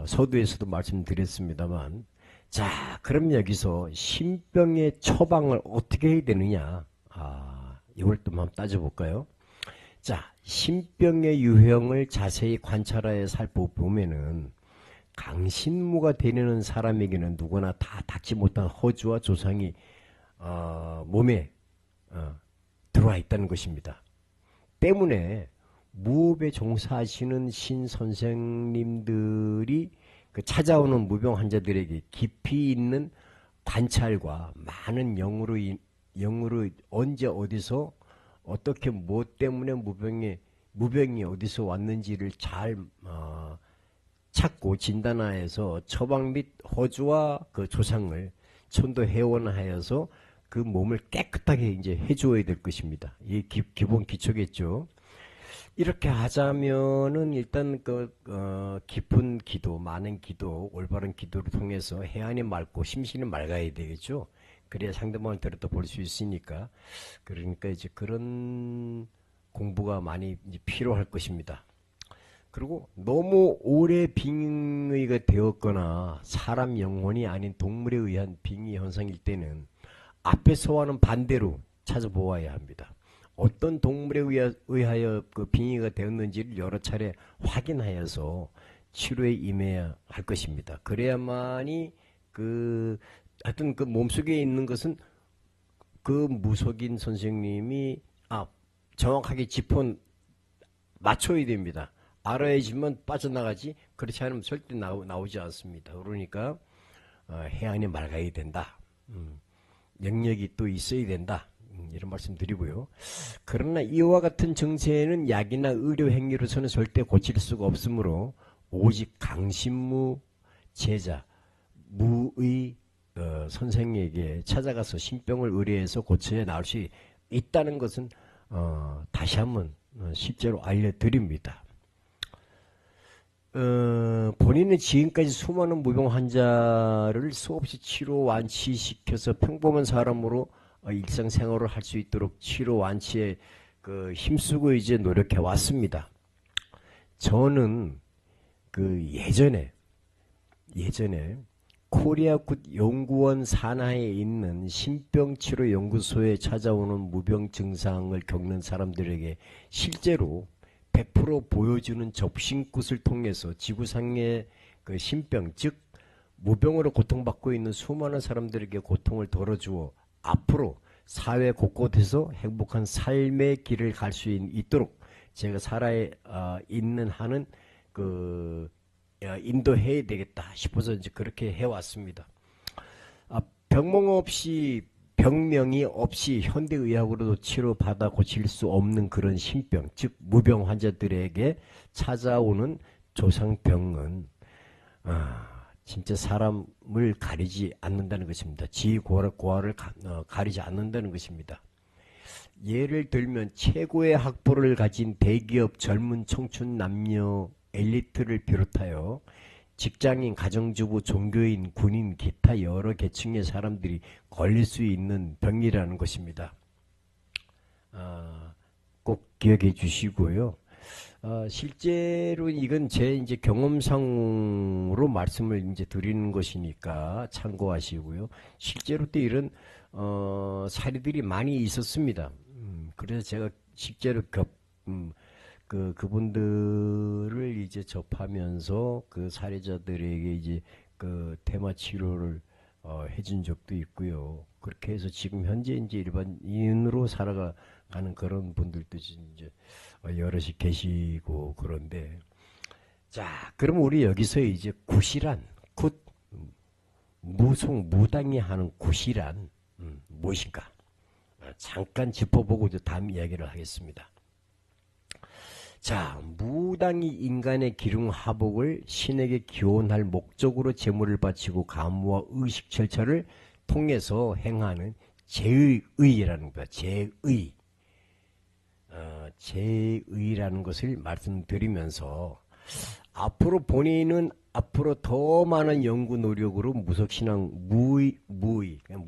서두에서도 말씀드렸습니다만, 자, 그럼 여기서 신병의 처방을 어떻게 해야 되느냐? 이걸 또 한번 따져볼까요? 자, 신병의 유형을 자세히 관찰하여 살펴보면은 강신무가 되는 사람에게는 누구나 다 닦지 못한 허주와 조상이 몸에 들어와 있다는 것입니다. 때문에 무업에 종사하시는 신 선생님들이 그 찾아오는 무병 환자들에게 깊이 있는 관찰과 많은 영으로 언제 어디서 어떻게 뭐 때문에 무병이 어디서 왔는지를 잘 찾고 진단하여서 처방 및 허주와 그 조상을 천도 회원하여서 그 몸을 깨끗하게 이제 해주어야 될 것입니다. 이게 기본 기초겠죠. 이렇게 하자면은 일단 깊은 기도, 많은 기도, 올바른 기도를 통해서 해안이 맑고 심신이 맑아야 되겠죠. 그래야 상대방을 들었다 볼 수 있으니까. 그러니까 이제 그런 공부가 많이 이제 필요할 것입니다. 그리고 너무 오래 빙의가 되었거나 사람 영혼이 아닌 동물에 의한 빙의 현상일 때는 앞에서와는 반대로 찾아보아야 합니다. 어떤 동물에 의하여 그 빙의가 되었는지를 여러 차례 확인하여서 치료에 임해야 할 것입니다. 그래야만이 하여튼 그 몸속에 있는 것은 그 무속인 선생님이 정확하게 짚어 맞춰야 됩니다. 알아야지만 빠져나가지, 그렇지 않으면 절대 나오지 않습니다. 그러니까 해안이 맑아야 된다. 영역이 또 있어야 된다. 이런 말씀 드리고요. 그러나 이와 같은 증세는 약이나 의료 행위로서는 절대 고칠 수가 없으므로 오직 강신무 제자, 무의 선생에게 찾아가서 신병을 의뢰해서 고쳐야 나을 수 있다는 것은 다시 한번 실제로 알려드립니다. 본인은 지금까지 수많은 무병 환자를 수없이 치료 완치시켜서 평범한 사람으로 일상생활을 할 수 있도록 치료 완치에 힘쓰고 이제 노력해 왔습니다. 저는 예전에 코리아굿 연구원 산하에 있는 신병치료연구소에 찾아오는 무병 증상을 겪는 사람들에게 실제로 100% 보여주는 접신굿을 통해서 지구상의 그 신병, 즉 무병으로 고통받고 있는 수많은 사람들에게 고통을 덜어주어 앞으로 사회 곳곳에서 행복한 삶의 길을 갈 수 있도록 제가 살아 있는 한은 인도해야 되겠다 싶어서 이제 그렇게 해왔습니다. 병명이 없이 현대의학으로도 치료받아 고칠 수 없는 그런 신병, 즉 무병 환자들에게 찾아오는 조상병은 진짜 사람을 가리지 않는다는 것입니다. 고아를 가리지 않는다는 것입니다. 예를 들면 최고의 학벌을 가진 대기업 젊은 청춘 남녀 엘리트를 비롯하여 직장인, 가정주부, 종교인, 군인, 기타 여러 계층의 사람들이 걸릴 수 있는 병이라는 것입니다. 꼭 기억해 주시고요. 실제로 이건 제 이제 경험상으로 말씀을 이제 드리는 것이니까 참고하시고요. 실제로 또 이런 사례들이 많이 있었습니다. 그래서 제가 실제로 그분들을 이제 접하면서 그 사례자들에게 이제 그 테마 치료를 해준 적도 있고요. 그렇게 해서 지금 현재 이제 일반인으로 살아가는 그런 분들도 이제 여럿이 계시고 그런데 자, 그럼 우리 여기서 이제 무당이 하는 굿이란 무엇인가? 잠깐 짚어보고 이제 다음 이야기를 하겠습니다. 자, 무당이 인간의 기륭하복을 신에게 기원할 목적으로 제물을 바치고 가무와 의식 절차를 통해서 행하는 제의라는 거야. 제의라는 것을 말씀드리면서 본인은 앞으로 더 많은 연구 노력으로 무속신앙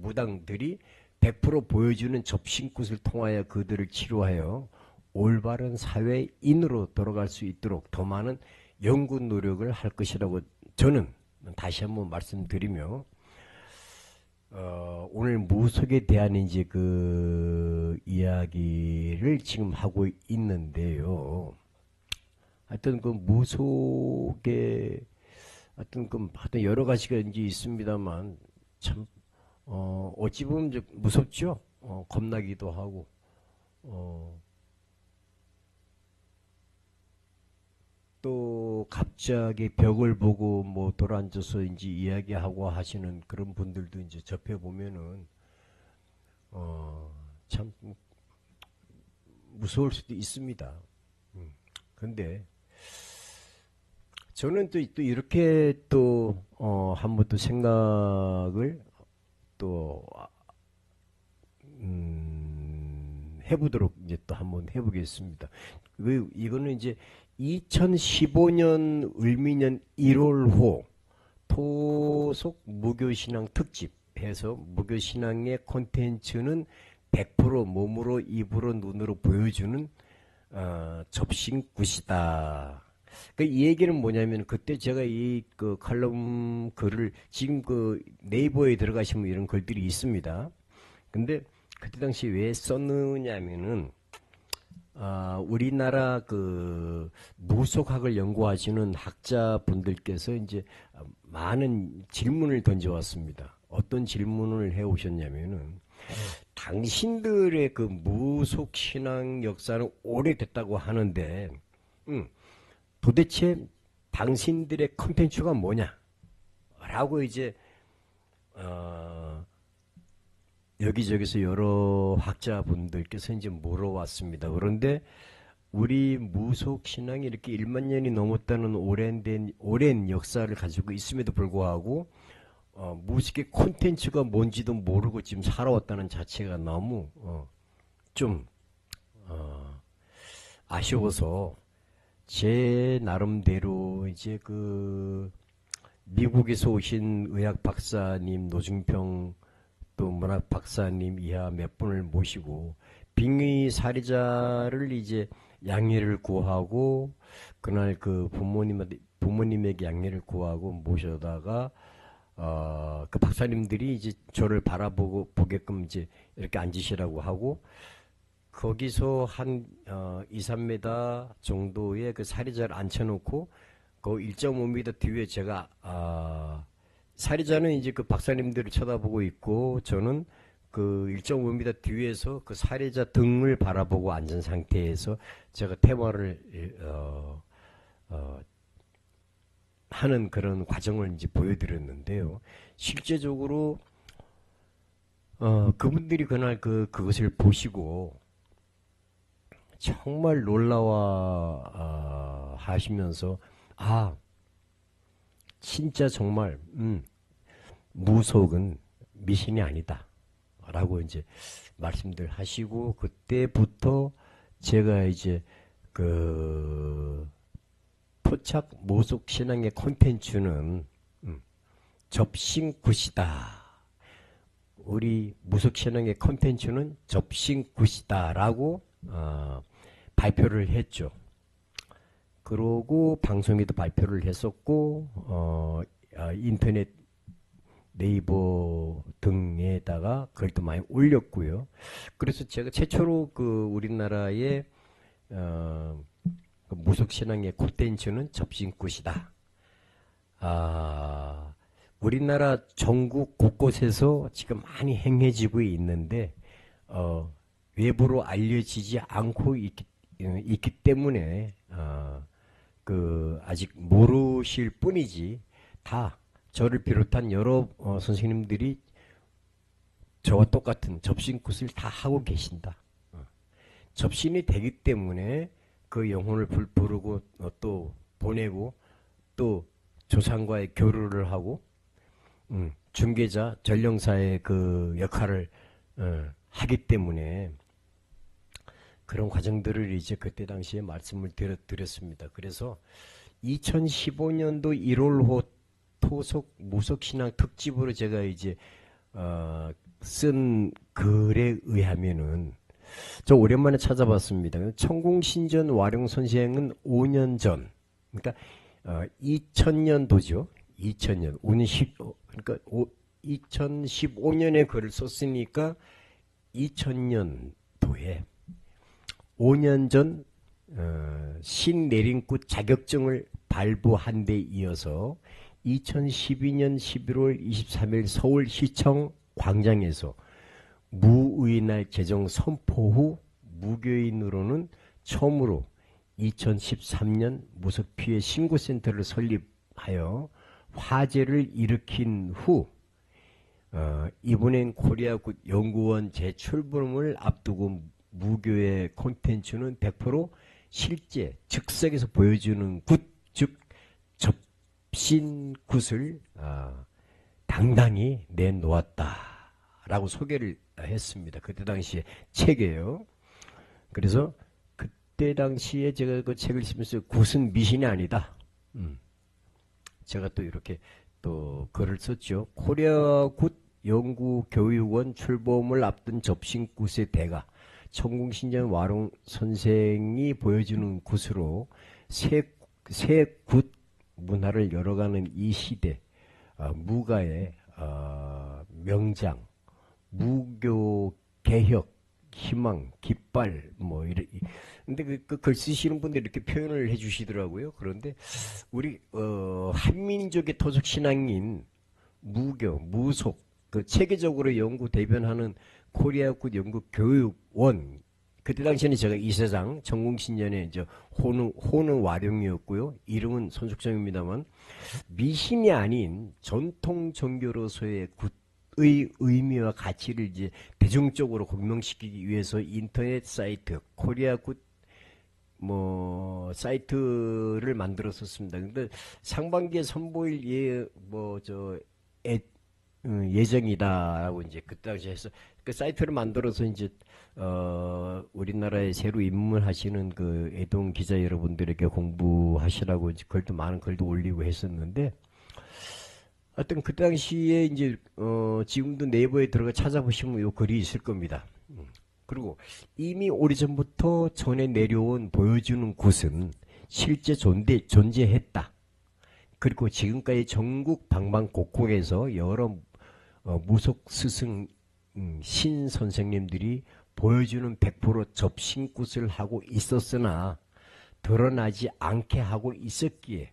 무당들이 100% 보여주는 접신굿을 통하여 그들을 치료하여 올바른 사회인으로 돌아갈 수 있도록 더 많은 연구 노력을 할 것이라고 저는 다시 한번 말씀드리며 오늘 무속에 대한 이제 그 이야기를 지금 하고 있는데요. 하여튼 그 무속에 하여튼 여러 가지가 이제 있습니다만 참 어찌 보면 이제 무섭죠. 겁나기도 하고 또 갑자기 벽을 보고 뭐 돌아앉아서 이제 이야기하고 하시는 그런 분들도 이제 접해 보면은 참 무서울 수도 있습니다. 근데 저는 또 이렇게 또 한 번 또 생각을 또 해보도록 이제 또 한번 해보겠습니다. 이거는 이제 2015년 을미년 1월호 토속 무교신앙 특집 해서 무교신앙의 콘텐츠는 100% 몸으로 입으로 눈으로 보여주는 접신굿이다. 이 얘기는 뭐냐면 그때 제가 이 그 칼럼 글을 지금 그 네이버에 들어가시면 이런 글들이 있습니다. 근데 그때 당시 왜 썼느냐면은 우리나라 그 무속학을 연구하시는 학자분들께서 이제 많은 질문을 던져왔습니다. 어떤 질문을 해오셨냐면은 당신들의 그 무속 신앙 역사는 오래됐다고 하는데 도대체 당신들의 컨텐츠가 뭐냐? 라고 이제 여기저기서 여러 학자분들께서 이제 물어왔습니다. 그런데 우리 무속 신앙이 이렇게 1만 년이 넘었다는 오랜 역사를 가지고 있음에도 불구하고 무속의 콘텐츠가 뭔지도 모르고 지금 살아왔다는 자체가 너무 좀 아쉬워서 제 나름대로 이제 그 미국에서 오신 의학 박사님 노중평 또 문학 박사님 이하 몇 분을 모시고 빙의 사례자를 이제 양해를 구하고 그날 그 부모님에게 양해를 구하고 모셔다가 그 박사님들이 이제 저를 보게끔 이제 이렇게 앉으시라고 하고 거기서 한 2, 3m 정도의 그 사례자를 앉혀놓고 그 1.5m 뒤에 제가 사례자는 이제 그 박사님들을 쳐다보고 있고 저는 그 1.5m 뒤에서 그 사례자 등을 바라보고 앉은 상태에서 제가 테마를 하는 그런 과정을 이제 보여드렸는데요. 실제적으로 그분들이 그날 그것을 보시고 정말 놀라워 하시면서 진짜 정말 무속은 미신이 아니다 라고 이제 말씀들 하시고, 그때부터 제가 이제 그 토착 모속 신앙의 콘텐츠는 접신굿이다. 우리 무속신앙의 콘텐츠는 접신굿이다 라고 발표를 했죠. 그러고 방송에도 발표를 했었고 인터넷 네이버 등에다가 글도 많이 올렸고요. 그래서 제가 최초로 우리나라의 무속신앙의 콘텐츠는 접신굿이다. 우리나라 전국 곳곳에서 지금 많이 행해지고 있는데 외부로 알려지지 않고 있기 때문에 아직 모르실 뿐이지, 다 저를 비롯한 여러 선생님들이 저와 똑같은 접신굿을 다 하고 계신다. 접신이 되기 때문에 그 영혼을 부르고 또 보내고 또 조상과의 교류를 하고 중개자, 전령사의 그 역할을 하기 때문에 그런 과정들을 이제 그때 당시에 말씀을 드렸습니다. 그래서 2015년도 1월호 토속 무속신앙 특집으로 제가 이제 쓴 글에 의하면은, 저 오랜만에 찾아봤습니다. 천공신전 와룡 선생은 5년 전, 그러니까 2000년도죠. 2000년, 5년 그러니까 2015년에 글을 썼으니까 2000년도에 5년 전 신내림굿 자격증을 발부한 데 이어서 2012년 11월 23일 서울시청 광장에서 무의날 개정 선포 후 무교인으로는 처음으로 2013년 무속피해 신고센터를 설립하여 화제를 일으킨 후 이번엔 코리아굿 연구원 재출범을 앞두고 무교의 콘텐츠는 100% 실제 즉석에서 보여주는 굿, 즉 접신굿을 당당히 내놓았다 라고 소개를 했습니다. 그때 당시에 책이에요. 그래서 그때 당시에 제가 그 책을 쓰면서 굿은 미신이 아니다, 제가 또 이렇게 또 글을 썼죠. 코리아굿 연구교육원 출범을 앞둔 접신굿의 대가 천공신전 와룡 선생이 보여주는 굿으로 새 굿 문화를 열어가는 이 시대, 무가의 명장, 무교 개혁, 희망, 깃발, 뭐 이래. 근데 그 글 쓰시는 분들이 이렇게 표현을 해주시더라고요. 그런데 우리 한민족의 토속 신앙인 무교, 무속, 그 체계적으로 연구 대변하는 코리아굿 연구교육원, 그때 당시에는 제가 이사장, 천공신전의 이제 호는 와룡이었고요. 이름은 손숙정입니다만, 미신이 아닌 전통 종교로서의 굿의 의미와 가치를 이제 대중적으로 공명시키기 위해서 인터넷 사이트 코리아굿 사이트를 만들었었습니다. 근데 상반기에 선보일 예정이다라고 이제 그때 당시에 해서 그 사이트를 만들어서 이제 우리나라에 새로 입문하시는 그 애동 기자 여러분들에게 공부하시라고 이제 많은 글도 올리고 했었는데, 하여튼 그 당시에 이제 지금도 네이버에 들어가 찾아보시면 요 글이 있을 겁니다. 그리고 이미 오래전부터 전해 내려온 보여주는 굿은 실제 존재했다. 그리고 지금까지 전국 방방곡곡에서 여러 무속 스승 신 선생님들이 보여주는 100% 접신굿을 하고 있었으나 드러나지 않게 하고 있었기에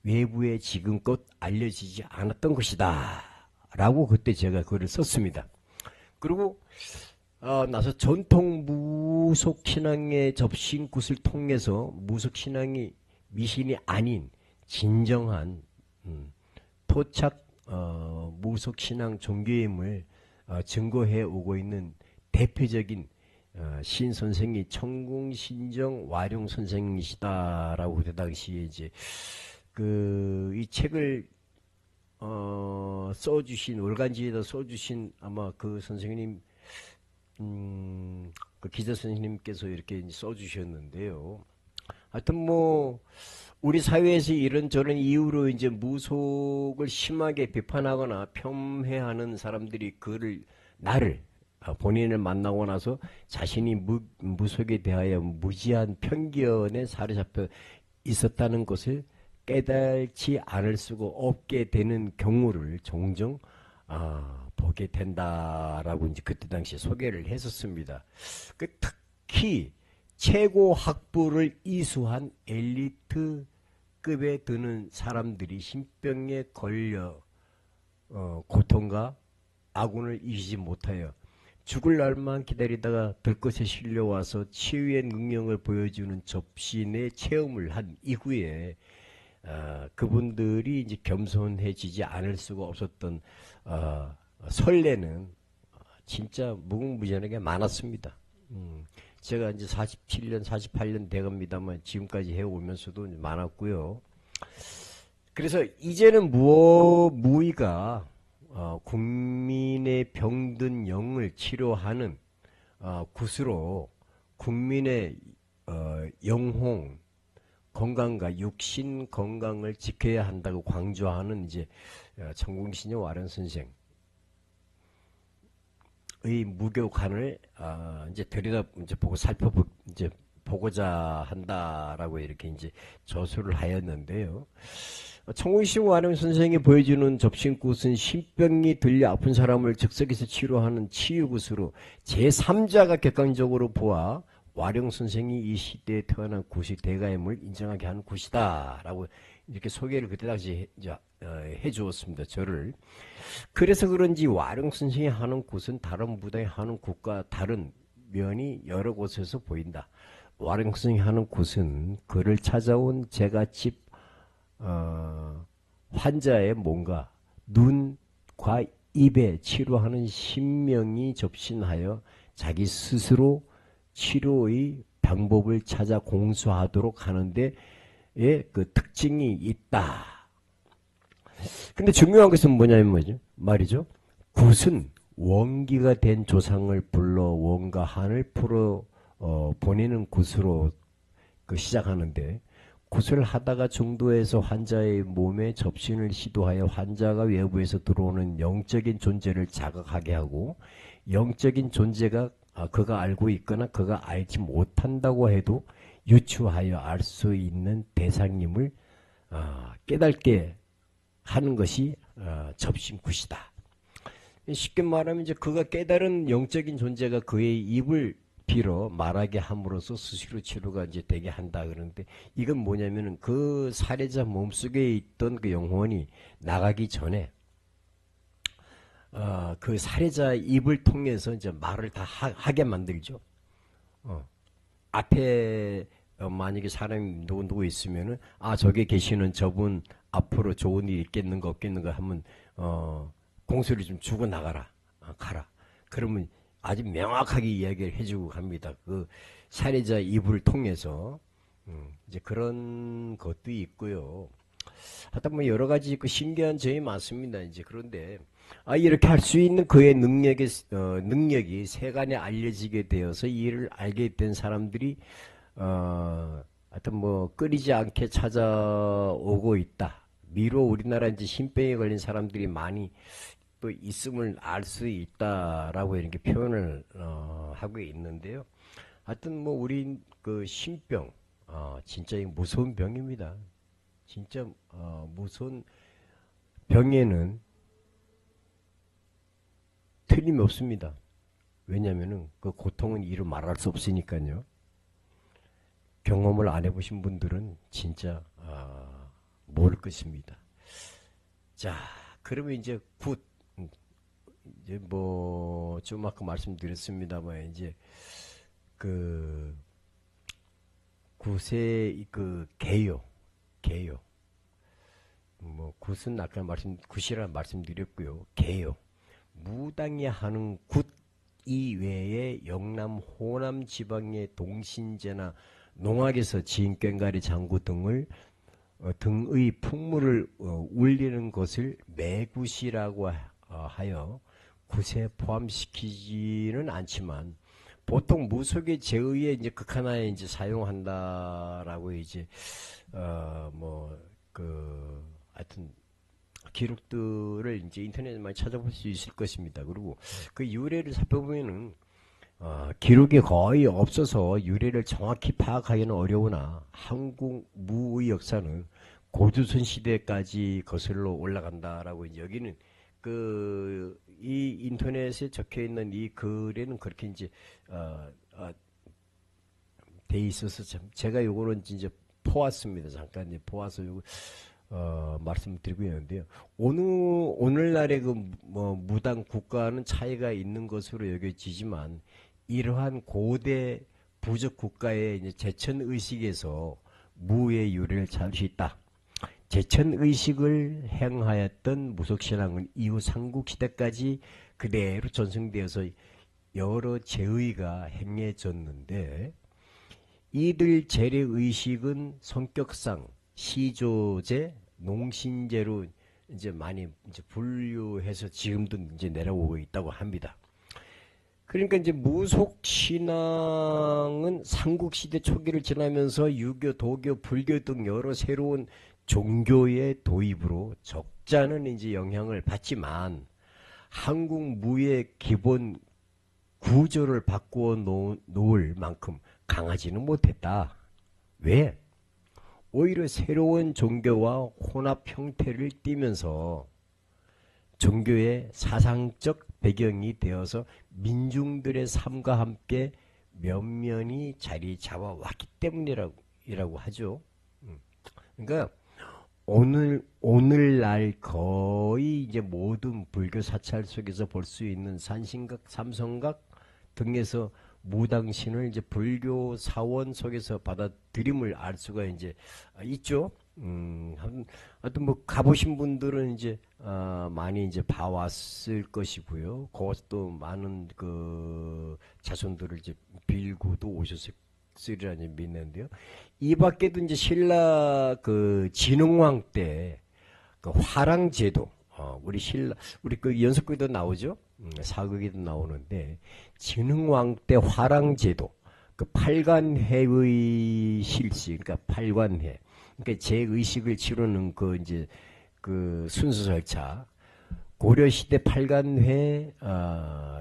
외부에 지금껏 알려지지 않았던 것이다 라고 그때 제가 글을 썼습니다. 그리고 나서 전통 무속신앙의 접신굿을 통해서 무속신앙이 미신이 아닌 진정한 토착 무속 신앙 종교임을 증거해 오고 있는 대표적인 신 선생이 청궁신정 와룡 선생이시다라고 그때 당시에 이제 이 책을 써주신 월간지에다 써주신 아마 그 선생님 그 기자 선생님께서 이렇게 써주셨는데요. 하여튼 뭐 우리 사회에서 이런저런 이유로 이제 무속을 심하게 비판하거나 폄훼하는 사람들이 나를 본인을 만나고 나서 자신이 무속에 대하여 무지한 편견에 사로잡혀 있었다는 것을 깨달지 않을 수가 없게 되는 경우를 종종 보게 된다라고 이제 그때 당시 소개를 했었습니다. 특히 최고 학부를 이수한 엘리트급에 드는 사람들이 신병에 걸려 고통과 아군을 이기지 못하여 죽을 날만 기다리다가 들것에 실려와서 치유의 능력을 보여주는 접신의 체험을 한 이후에 그분들이 이제 겸손해지지 않을 수가 없었던 선례는 진짜 무궁무진하게 많았습니다. 제가 이제 47년, 48년 돼갑니다만 지금까지 해오면서도 많았고요. 그래서 이제는 무의가 국민의 병든 영을 치료하는 굿으로 국민의 영혼 건강과 육신 건강을 지켜야 한다고 강조하는 이제 청궁신정 와룡 선생의 무교관을 이제 이제 보고 이제 보고자 한다라고 이렇게 이제 저술을 하였는데요. 청궁신정 와룡 선생이 보여주는 접신굿은 신병이 들려 아픈 사람을 즉석에서 치료하는 치유굿으로 제3자가 객관적으로 보아 와룡 선생이 이 시대에 태어난 굿이 대가임을 인정하게 하는 굿이다 라고 이렇게 소개를 그때 당시 해 주었습니다. 저를. 그래서 그런지 와룡 선생이 하는 굿은 다른 무당이 하는 굿과 다른 면이 여러 곳에서 보인다. 와룡 선생이 하는 굿은 그를 찾아온 제갓집 환자의 몸과 눈과 입에 치료하는 신명이 접신하여 자기 스스로 치료의 방법을 찾아 공수하도록 하는데 그 특징이 있다. 근데 중요한 것은 뭐냐면 말이죠. 굿은 원기가 된 조상을 불러 원과 한을 풀어 보내는 굿으로 시작하는데 굿을 하다가 중도에서 환자의 몸에 접신을 시도하여 환자가 외부에서 들어오는 영적인 존재를 자각하게 하고 영적인 존재가 그가 알고 있거나 그가 알지 못한다고 해도 유추하여 알 수 있는 대상임을 깨닫게 하는 것이 접신굿이다. 쉽게 말하면 이제 그가 깨달은 영적인 존재가 그의 입을 빌어 말하게 함으로써 스스로 치료가 이제 되게 한다 그러는데 이건 뭐냐면은 그 살해자 몸속에 있던 그 영혼이 나가기 전에 그 살해자 입을 통해서 이제 말을 다 하게 만들죠. 앞에 만약에 사람이 누구 있으면은 저기 계시는 저분 앞으로 좋은 일이 있겠는가 없겠는가 하면 공소를 좀 주고 나가라. 가라. 그러면 아주 명확하게 이야기를 해주고 갑니다. 그 살해자 입을 통해서 이제 그런 것도 있고요. 하여튼 뭐 여러 가지 그 신기한 점이 많습니다. 이제 그런데 이렇게 할 수 있는 그의 능력이 세간에 알려지게 되어서 이를 알게 된 사람들이 하여튼 뭐 끊이지 않게 찾아오고 있다. 미로 우리나라 이제 신병에 걸린 사람들이 많이 또 있음을 알 수 있다라고 이렇게 표현을 하고 있는데요. 하여튼 뭐 우리 그 신병 진짜 무서운 병입니다. 진짜 무서운 병에는 틀림이 없습니다. 왜냐하면은 그 고통은 이루 말할 수 없으니까요. 경험을 안 해보신 분들은 진짜 모를 것입니다. 자, 그러면 이제 이제 뭐 좀 아까 말씀드렸습니다만 이제 그 굿의 그 개요. 뭐 굿은 아까 굿이라 말씀드렸고요. 개요. 무당이 하는 굿 이외에 영남, 호남 지방의 동신제나 농악에서 지은 꽹과리 장구 등의 풍물을 울리는 것을 매굿이라고 하여 굿에 포함시키지는 않지만 보통 무속의 제의에 이제 극하나에 이제 사용한다라고 이제 하여튼 기록들을 이제 인터넷에 많이 찾아볼 수 있을 것입니다. 그리고 그 유래를 살펴보면은 기록이 거의 없어서 유래를 정확히 파악하기는 어려우나 한국 무의 역사는 고조선 시대까지 거슬러 올라간다라고 이제 여기는 이 인터넷에 적혀 있는 이 글에는 그렇게 이제 돼 있어서 참 제가 요거는 이제 포왔습니다. 잠깐 이제 포와서 요거 말씀드리고 있는데요. 오늘날의 무당 국가는 차이가 있는 것으로 여겨지지만 이러한 고대 부족 국가의 이제 제천 의식에서 무의 유래를 찾을 수 있다. 제천 의식을 행하였던 무속 신앙은 이후 삼국시대까지 그대로 전승되어서 여러 제의가 행해졌는데 이들 재래 의식은 성격상 시조제, 농신제로 이제 많이 이제 분류해서 지금도 이제 내려오고 있다고 합니다. 그러니까 이제 무속 신앙은 삼국시대 초기를 지나면서 유교, 도교, 불교 등 여러 새로운 종교의 도입으로 적잖은 이제 영향을 받지만 한국 무의 기본 구조를 바꾸어 놓을 만큼 강하지는 못했다. 왜? 오히려 새로운 종교와 혼합 형태를 띠면서 종교의 사상적 배경이 되어서 민중들의 삶과 함께 면면이 자리 잡아왔기 때문이라고 하죠. 그러니까 오늘날 거의 이제 모든 불교 사찰 속에서 볼 수 있는 산신각, 삼성각 등에서 무당신을 이제 불교 사원 속에서 받아들임을 알 수가 이제 있죠. 하여튼 뭐 가보신 분들은 이제 많이 이제 봐왔을 것이고요. 그것도 많은 그 자손들을 이제 빌고도 오셨으리라 믿는데요. 이 밖에도 이제 신라 그 진흥왕 때 그 화랑제도 우리 그 연속극에도 나오죠. 사극에도 나오는데 진흥왕 때 화랑제도 그 팔관회의 실시 그러니까 팔관회 그러니까 제의식을 치르는 그 이제 그 순서 절차 고려시대 팔관회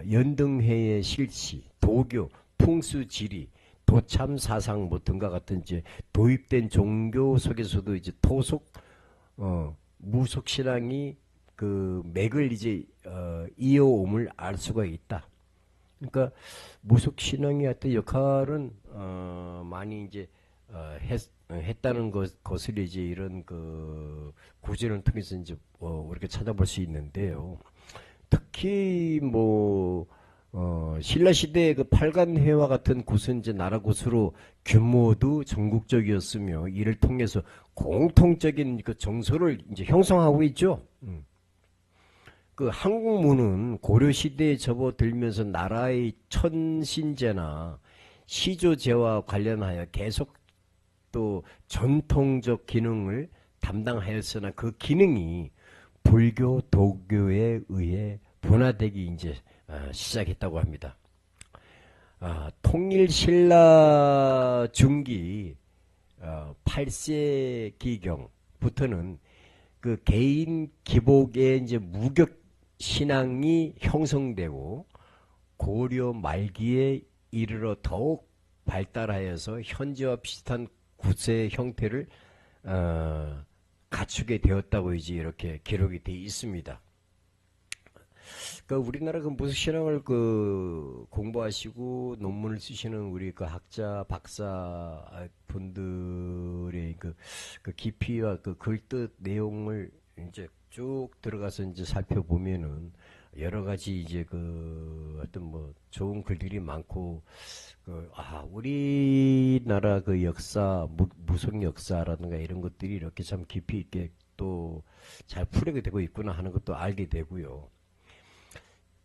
연등회의 실시 도교 풍수지리 도참사상 뭐 등과 같은 이제 도입된 종교 속에서도 이제 토속 무속 신앙이 그 맥을 이제 이어옴을 알 수가 있다. 그러니까 무속 신앙의 어떤 역할은 많이 이제 했다는 것을 이제 이런 그 구절을 통해서 이제 우리가 찾아볼 수 있는데요. 특히 뭐 신라시대의 그 팔관회와 같은 곳은 이제 나라 곳으로 규모도 전국적이었으며 이를 통해서 공통적인 그 정서를 이제 형성하고 있죠. 그 한국무는 고려시대에 접어들면서 나라의 천신제나 시조제와 관련하여 계속 또 전통적 기능을 담당하였으나 그 기능이 불교, 도교에 의해 분화되기 이제 시작했다고 합니다. 통일 신라 중기 8세기경부터는 그 개인 기복의 이제 무격 신앙이 형성되고 고려 말기에 이르러 더욱 발달하여서 현재와 비슷한 구세 형태를 갖추게 되었다고 이제 이렇게 기록이 되어 있습니다. 그 우리나라 그 무속 신앙을 그 공부하시고 논문을 쓰시는 우리 그 학자 박사 분들의 그 깊이와 그 글뜻 내용을 이제 쭉 들어가서 이제 살펴보면은 여러 가지 이제 그 어떤 뭐 좋은 글들이 많고 우리나라 그 역사 무속 역사라든가 이런 것들이 이렇게 참 깊이 있게 또 잘 풀리게 되고 있구나 하는 것도 알게 되고요.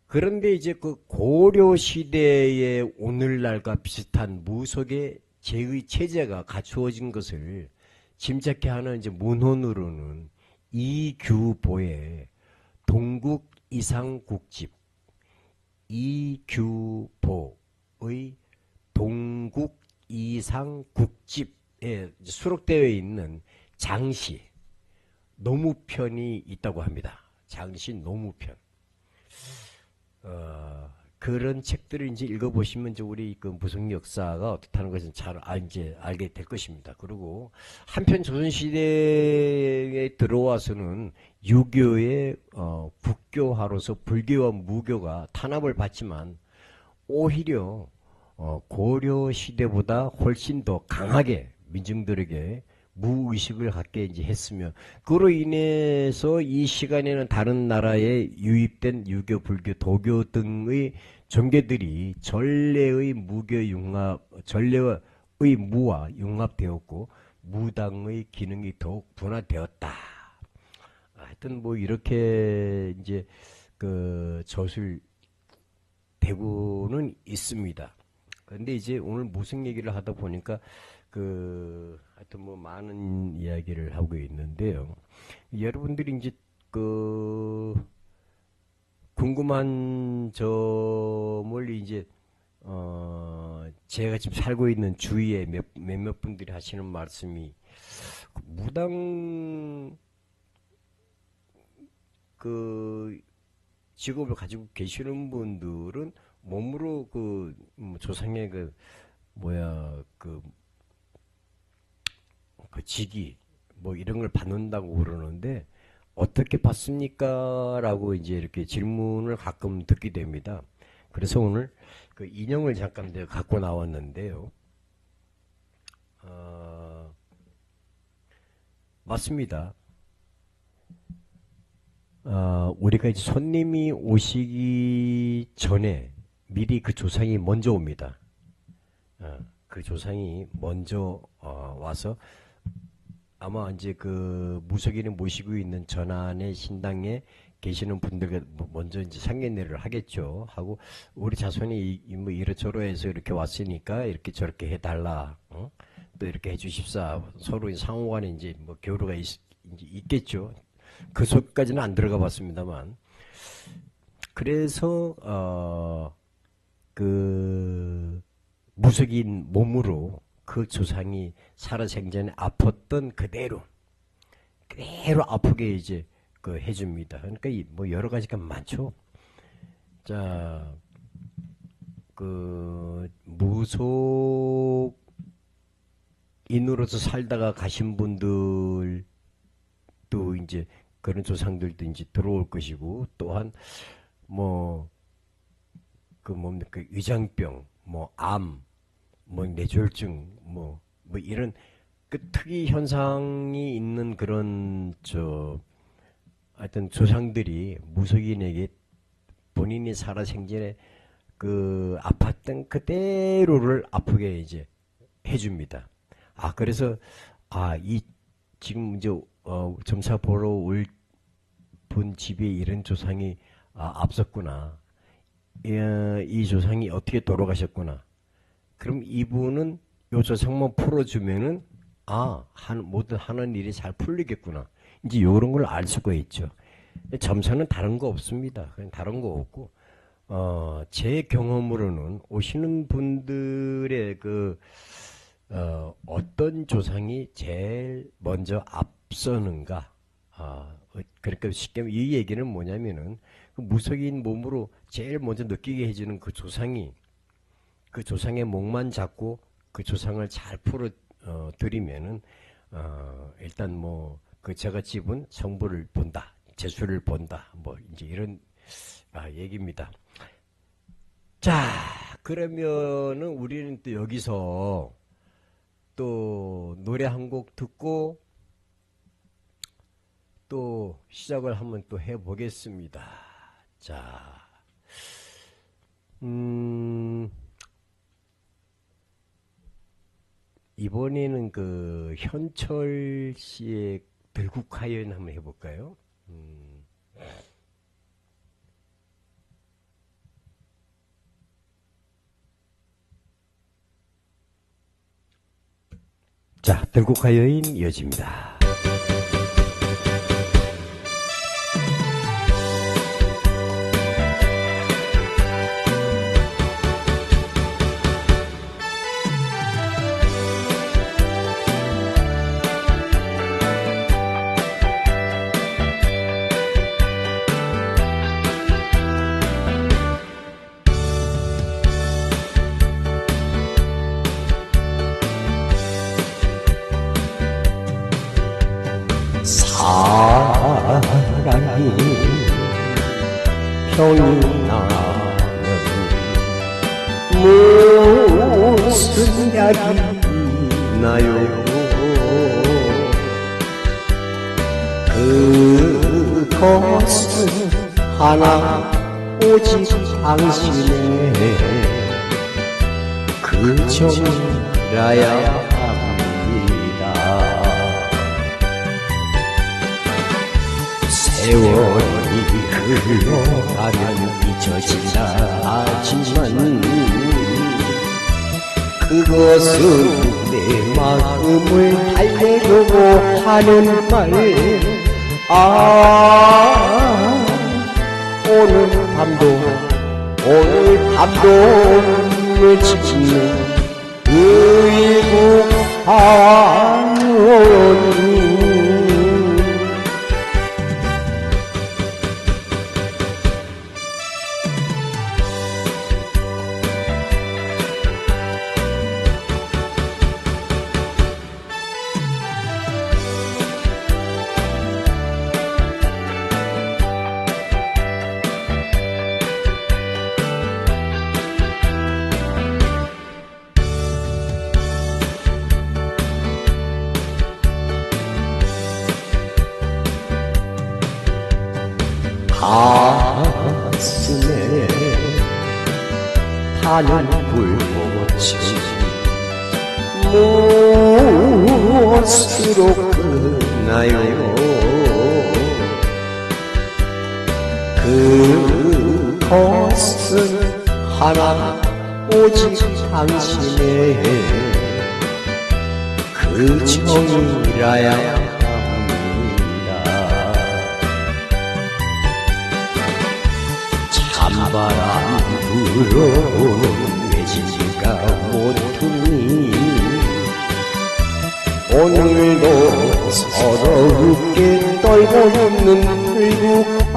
그런데 이제 그 고려 시대의 오늘날과 비슷한 무속의 제의 체제가 갖추어진 것을 짐작케 하는 이제 문헌으로는 이규보의 동국 이상국집, 이규보의 동국 이상국집에 수록되어 있는 장시 노무편이 있다고 합니다. 장시 노무편. 그런 책들을 이제 읽어보시면 이제 우리 그 무속 역사가 어떻다는 것은 잘 이제 알게 될 것입니다. 그리고 한편 조선시대에 들어와서는 유교의 국교화로서 불교와 무교가 탄압을 받지만 오히려 고려 시대보다 훨씬 더 강하게 민중들에게 무의식을 갖게 이제 했으며 그로 인해서 이 시간에는 다른 나라에 유입된 유교, 불교, 도교 등의 종교들이 전래의 전래의 무와 융합되었고 무당의 기능이 더욱 분화되었다. 하여튼 뭐 이렇게 이제 그 저술되고는 있습니다. 그런데 이제 오늘 무슨 얘기를 하다 보니까 하여튼 뭐 많은 이야기를 하고 있는데요. 여러분들이 이제 궁금한 점을 이제 제가 지금 살고 있는 주위에 몇몇 분들이 하시는 말씀이 무당 직업을 가지고 계시는 분들은 몸으로 조상의 직위 뭐 이런 걸 받는다고 그러는데 어떻게 받습니까? 라고 이제 이렇게 질문을 가끔 듣게 됩니다. 그래서 오늘 그 인형을 잠깐 내가 갖고 나왔는데요. 맞습니다. 우리가 이제 손님이 오시기 전에 미리 그 조상이 먼저 옵니다. 그 조상이 먼저 와서 아마 이제 그 무속인을 모시고 있는 전안의 신당에 계시는 분들 먼저 이제 상견례를 하겠죠. 하고 우리 자손이 뭐 이러저러해서 이렇게 왔으니까 이렇게 저렇게 해달라. 또 이렇게 해주십사. 서로 상호간에 이제 뭐 교류가 이제 있겠죠. 그 속까지는 안 들어가 봤습니다만. 그래서 무속인 몸으로 그 조상이 살아생전에 아팠던 그대로 아프게 이제 해줍니다. 그러니까 뭐 여러 가지가 많죠. 자, 무속인으로서 살다가 가신 분들도 이제 그런 조상들도 이제 들어올 것이고 또한 뭡니까 위장병, 암, 뇌졸중, 이런 특이 현상이 있는 그런 하여튼 조상들이 무속인에게 본인이 살아생전에 아팠던 그대로를 아프게 이제 해줍니다. 그래서 지금 이제 점사 보러 올 분 집에 이런 조상이 앞섰구나. 이 조상이 어떻게 돌아가셨구나. 그럼 이분은 요 조상만 풀어주면은 모든 하는 일이 잘 풀리겠구나. 이제 요런 걸 알 수가 있죠. 점사는 다른 거 없습니다. 그냥 다른 거 없고 제 경험으로는 오시는 분들의 어떤 조상이 제일 먼저 앞서는가. 그러니까 쉽게 말하면 이 얘기는 뭐냐면은 무속인 몸으로 제일 먼저 느끼게 해주는 그 조상이 그 조상의 목만 잡고 그 조상을 잘 풀어 드리면은 일단 제가 집은 성부를 본다, 재수를 본다, 이제 이런 얘기입니다. 자, 그러면은 우리는 또 여기서 또 노래 한 곡 듣고 또 시작을 한번 또 해보겠습니다. 자, 이번에는 현철 씨의 들국화요인 한번 해볼까요? 자, 들국화요인 이어집니다. 사랑이 평나는 무슨 약이 나요. 그것은 하나 오직 당신의 그 정이라야 합니다. 세월이 흘러가면 잊혀진다 하지만 그것은 내 마음을 달래려고 하는 말. 오늘 밤도 외치는 의국하오니 가슴에 타는 불꽃이 무엇으로 끝나요. 그것은 하나 오직 당신의 그 정이라야 찬바람 불어오는 외지가 모퉁이 오늘도 서럽게 떨고 있는 들국화.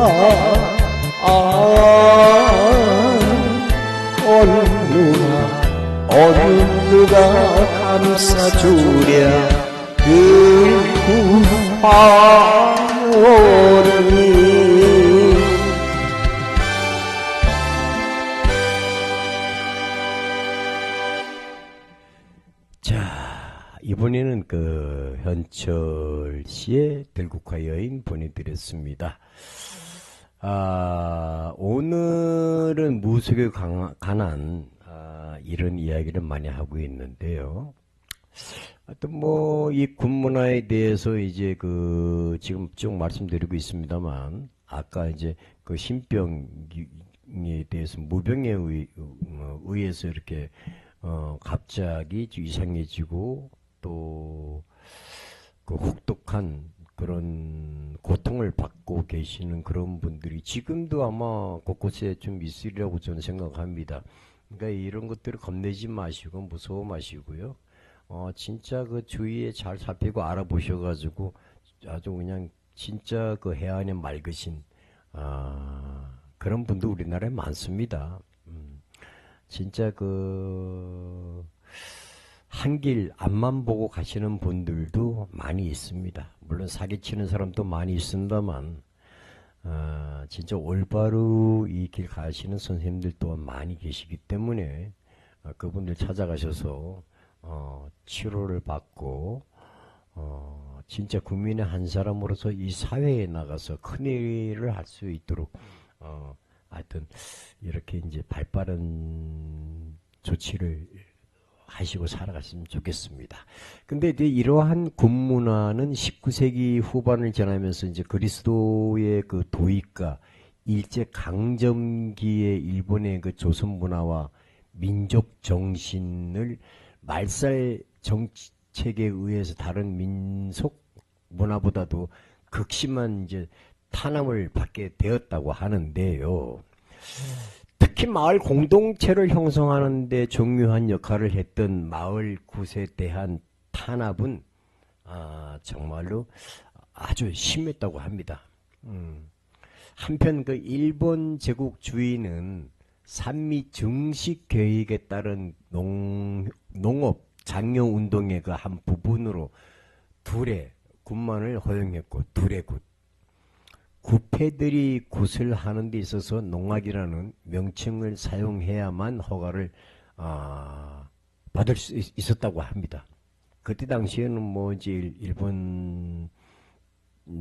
어느 누가 감싸주랴 들국화오니. 자, 이번에는 그 현철 씨의 들국화 여인 보내드렸습니다. 오늘은 무속에 관한 이런 이야기를 많이 하고 있는데요. 하여튼 이 군문화에 대해서 이제 지금 쭉 말씀드리고 있습니다만, 아까 이제 그 신병에 대해서 무병에 의해서 이렇게 갑자기 이상해지고 또 그 혹독한 그런 고통을 받고 계시는 그런 분들이 지금도 아마 곳곳에 좀 있으리라고 저는 생각합니다. 그러니까 이런 것들을 겁내지 마시고 무서워 마시고요. 진짜 그 주위에 잘 살피고 알아보셔가지고 아주 그냥 진짜 그 해안에 맑으신 그런 분도 우리나라에 많습니다. 진짜 한 길 앞만 보고 가시는 분들도 많이 있습니다. 물론 사기치는 사람도 많이 있습니다만 진짜 올바로 이 길 가시는 선생님들 또한 많이 계시기 때문에 그분들 찾아가셔서 치료를 받고 진짜 국민의 한 사람으로서 이 사회에 나가서 큰일을 할 수 있도록 하여튼 이렇게 이제 발빠른 조치를 하시고 살아갔으면 좋겠습니다. 근데 이제 이러한 군문화는 19세기 후반을 지나면서 이제 그리스도의 그 도입과 일제 강점기의 일본의 그 조선 문화와 민족 정신을 말살 정책에 의해서 다른 민속 문화보다도 극심한 이제 탄압을 받게 되었다고 하는데요. 특히 마을 공동체를 형성하는 데 중요한 역할을 했던 마을 굿에 대한 탄압은 정말로 아주 심했다고 합니다. 한편 그 일본 제국주의는 산미 증식 계획에 따른 농업 장려 운동의 그 한 부분으로 둘의 굿만을 허용했고, 둘의 굿. 구패들이 굿을 하는 데 있어서 농악이라는 명칭을 사용해야만 허가를 받을 수 있었다고 합니다. 그때 당시에는 뭐 이제 일본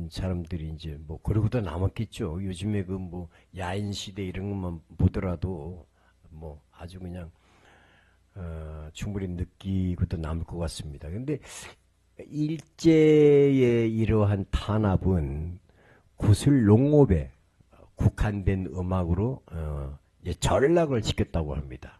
사람들이 이제 뭐 그러고도 남았겠죠. 요즘에 그 뭐 야인 시대 이런 것만 보더라도 뭐 아주 그냥 충분히 느끼고도 남을 것 같습니다. 근데 일제의 이러한 탄압은 구슬 농업에 국한된 음악으로 이제 전락을 시켰다고 합니다.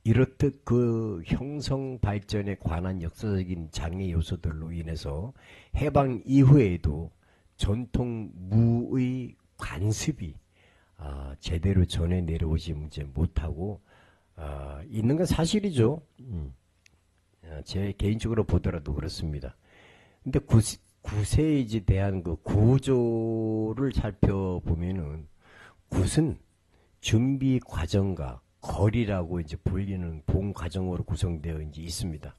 이렇듯 그 형성 발전에 관한 역사적인 장애 요소들로 인해서 해방 이후에도 전통 무의 관습이 제대로 전해 내려오지 못하고 있는 건 사실이죠. 제 개인적으로 보더라도 그렇습니다. 근데 굿에 이제 대한 그 구조를 살펴보면은 굿은 준비 과정과 거리라고 이제 불리는 본 과정으로 구성되어 이제 있습니다.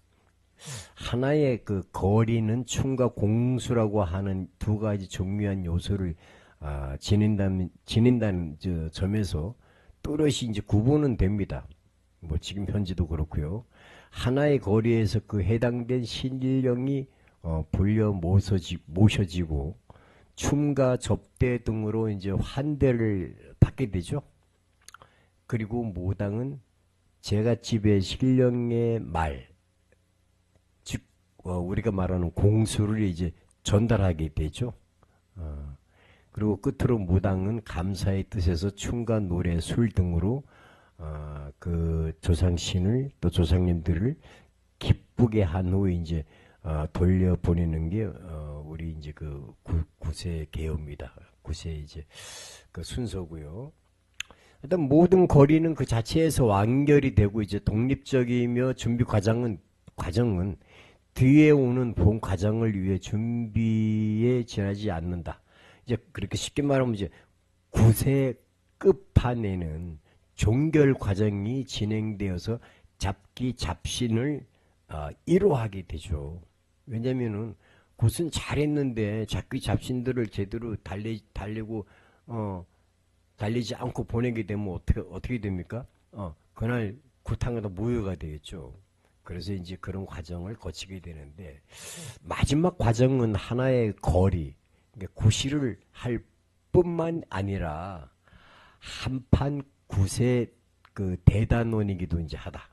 하나의 그 거리는 춤과 공수라고 하는 두 가지 중요한 요소를 지닌다는 점에서 또렷이 이제 구분은 됩니다. 뭐 지금 현재도 그렇고요. 하나의 거리에서 그 해당된 신령이 불려 모셔지고 춤과 접대 등으로 이제 환대를 받게 되죠. 그리고 모당은 제갓집의 신령의 말, 즉 우리가 말하는 공수를 이제 전달하게 되죠. 그리고 끝으로 무당은 감사의 뜻에서 춤과 노래, 술 등으로 그 조상신을 또 조상님들을 기쁘게 한 후에 이제 돌려보내는 게 우리 이제 그 굿의 개요입니다. 굿의 이제 그 순서고요. 일단 모든 거리는 그 자체에서 완결이 되고 이제 독립적이며 준비 과정은 뒤에 오는 본 과정을 위해 준비에 지나지 않는다. 이제 그렇게 쉽게 말하면 이제 굿의 끝판에는 종결 과정이 진행되어서 잡기 잡신을 이루하게 되죠. 왜냐면은 굿은 잘했는데 잡기 잡신들을 제대로 달리지 않고 보내게 되면 어떻게 됩니까? 그날 굿항에다 무효가 되겠죠. 그래서 이제 그런 과정을 거치게 되는데 마지막 과정은 하나의 거리, 그러니까 구실을 할 뿐만 아니라 한판 굿의 그 대단원이기도 이제 하다.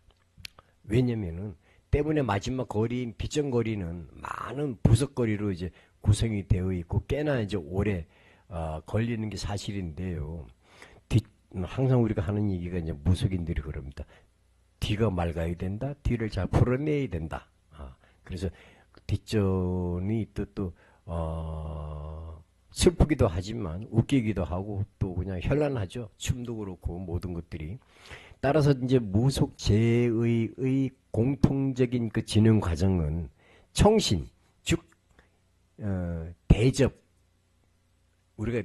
왜냐면은 때문에 마지막 거리인 빗정거리는 많은 부석거리로 이제 구성이 되어 있고 꽤나 이제 오래 걸리는 게 사실인데요. 항상 우리가 하는 얘기가 이제 무속인들이 그럽니다. 뒤가 맑아야 된다. 뒤를 잘 풀어내야 된다. 그래서 뒷전이 또 슬프기도 하지만 웃기기도 하고 또 그냥 현란하죠. 춤도 그렇고 모든 것들이. 따라서 이제 무속제의 공통적인 그 진행 과정은 청신, 즉 대접. 우리가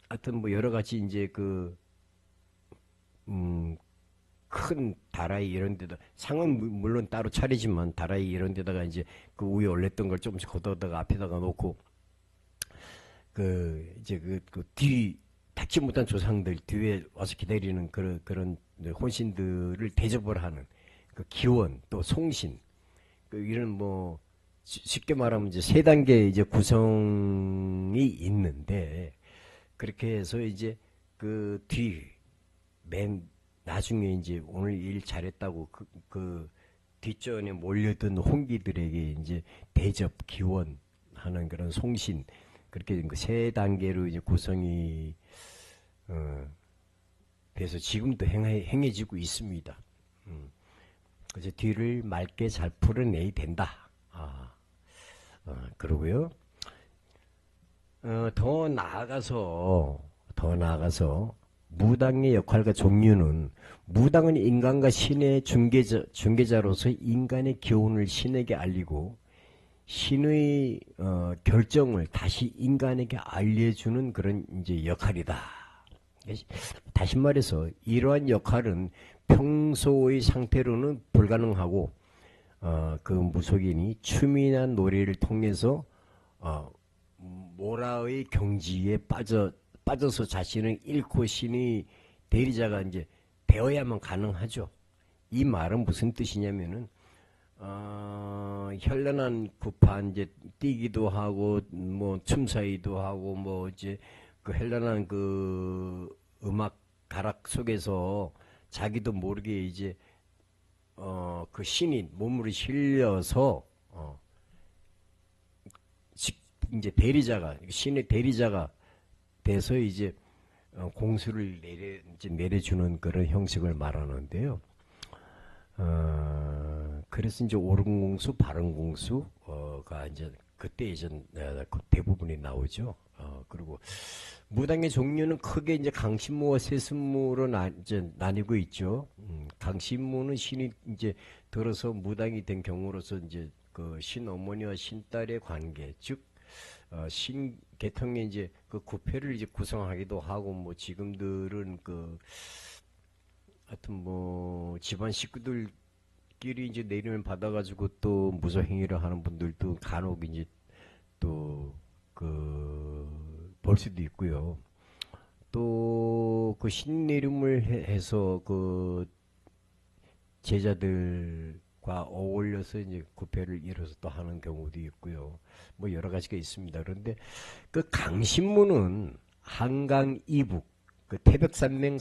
하여튼 뭐 여러 가지 이제 큰 다라이 이런 데다 상은 물론 따로 차리지만 다라이 이런 데다가 이제 그 위에 올렸던 걸 조금씩 걷어다가 앞에다가 놓고 뒤 닿지 못한 조상들 뒤에 와서 기다리는 그런 혼신들을 대접을 하는 그 기원 또 송신 이런 뭐 쉽게 말하면 이제 세 단계 이제 구성이 있는데 그렇게 해서 이제 그 뒤 맨 나중에 이제 오늘 일 잘했다고 그 뒷전에 몰려든 홍기들에게 이제 대접, 기원하는 그런 송신, 그렇게 세 단계로 이제 구성이 돼서 지금도 행해지고 있습니다. 그래서 뒤를 맑게 잘 풀어내야 된다. 그러고요. 더 나아가서 무당의 역할과 종류는, 무당은 인간과 신의 중개자로서 인간의 교훈을 신에게 알리고 신의 결정을 다시 인간에게 알려주는 그런 이제 역할이다. 다시 말해서 이러한 역할은 평소의 상태로는 불가능하고 그 무속인이 춤이나 노래를 통해서 모라의 경지에 빠져서 자신을 잃고 신의 대리자가 이제 되어야만 가능하죠. 이 말은 무슨 뜻이냐면은 현란한 구판 이제 뛰기도 하고 뭐 춤사위도 하고 뭐 이제 그 현란한 그 음악 가락 속에서 자기도 모르게 이제 그 신이 몸으로 실려서 이제 대리자가, 신의 대리자가 돼서 이제 공수를 내려주는 그런 형식을 말하는데요. 그래서 이제 옳은 공수, 바른 공수가 이제 그때 이제 대부분이 나오죠. 그리고 무당의 종류는 크게 이제 강신무와 세습무로 나뉘고 있죠. 강신무는 신이 이제 들어서 무당이 된 경우로서 이제 그 신어머니와 신딸의 관계, 즉 신 계통의 이제 그 구패를 이제 구성하기도 하고, 뭐 지금들은 그 하여튼 뭐 집안 식구들끼리 이제 내림을 받아가지고 또 무소행위를 하는 분들도 간혹 이제 또 그 볼 수도 있고요. 또 그 신내림을 해서 그 제자들과 어울려서 이제 구패를 이뤄서 또 하는 경우도 있고요. 뭐 여러 가지가 있습니다. 그런데 그 강신무는 한강 이북, 그 태백산맥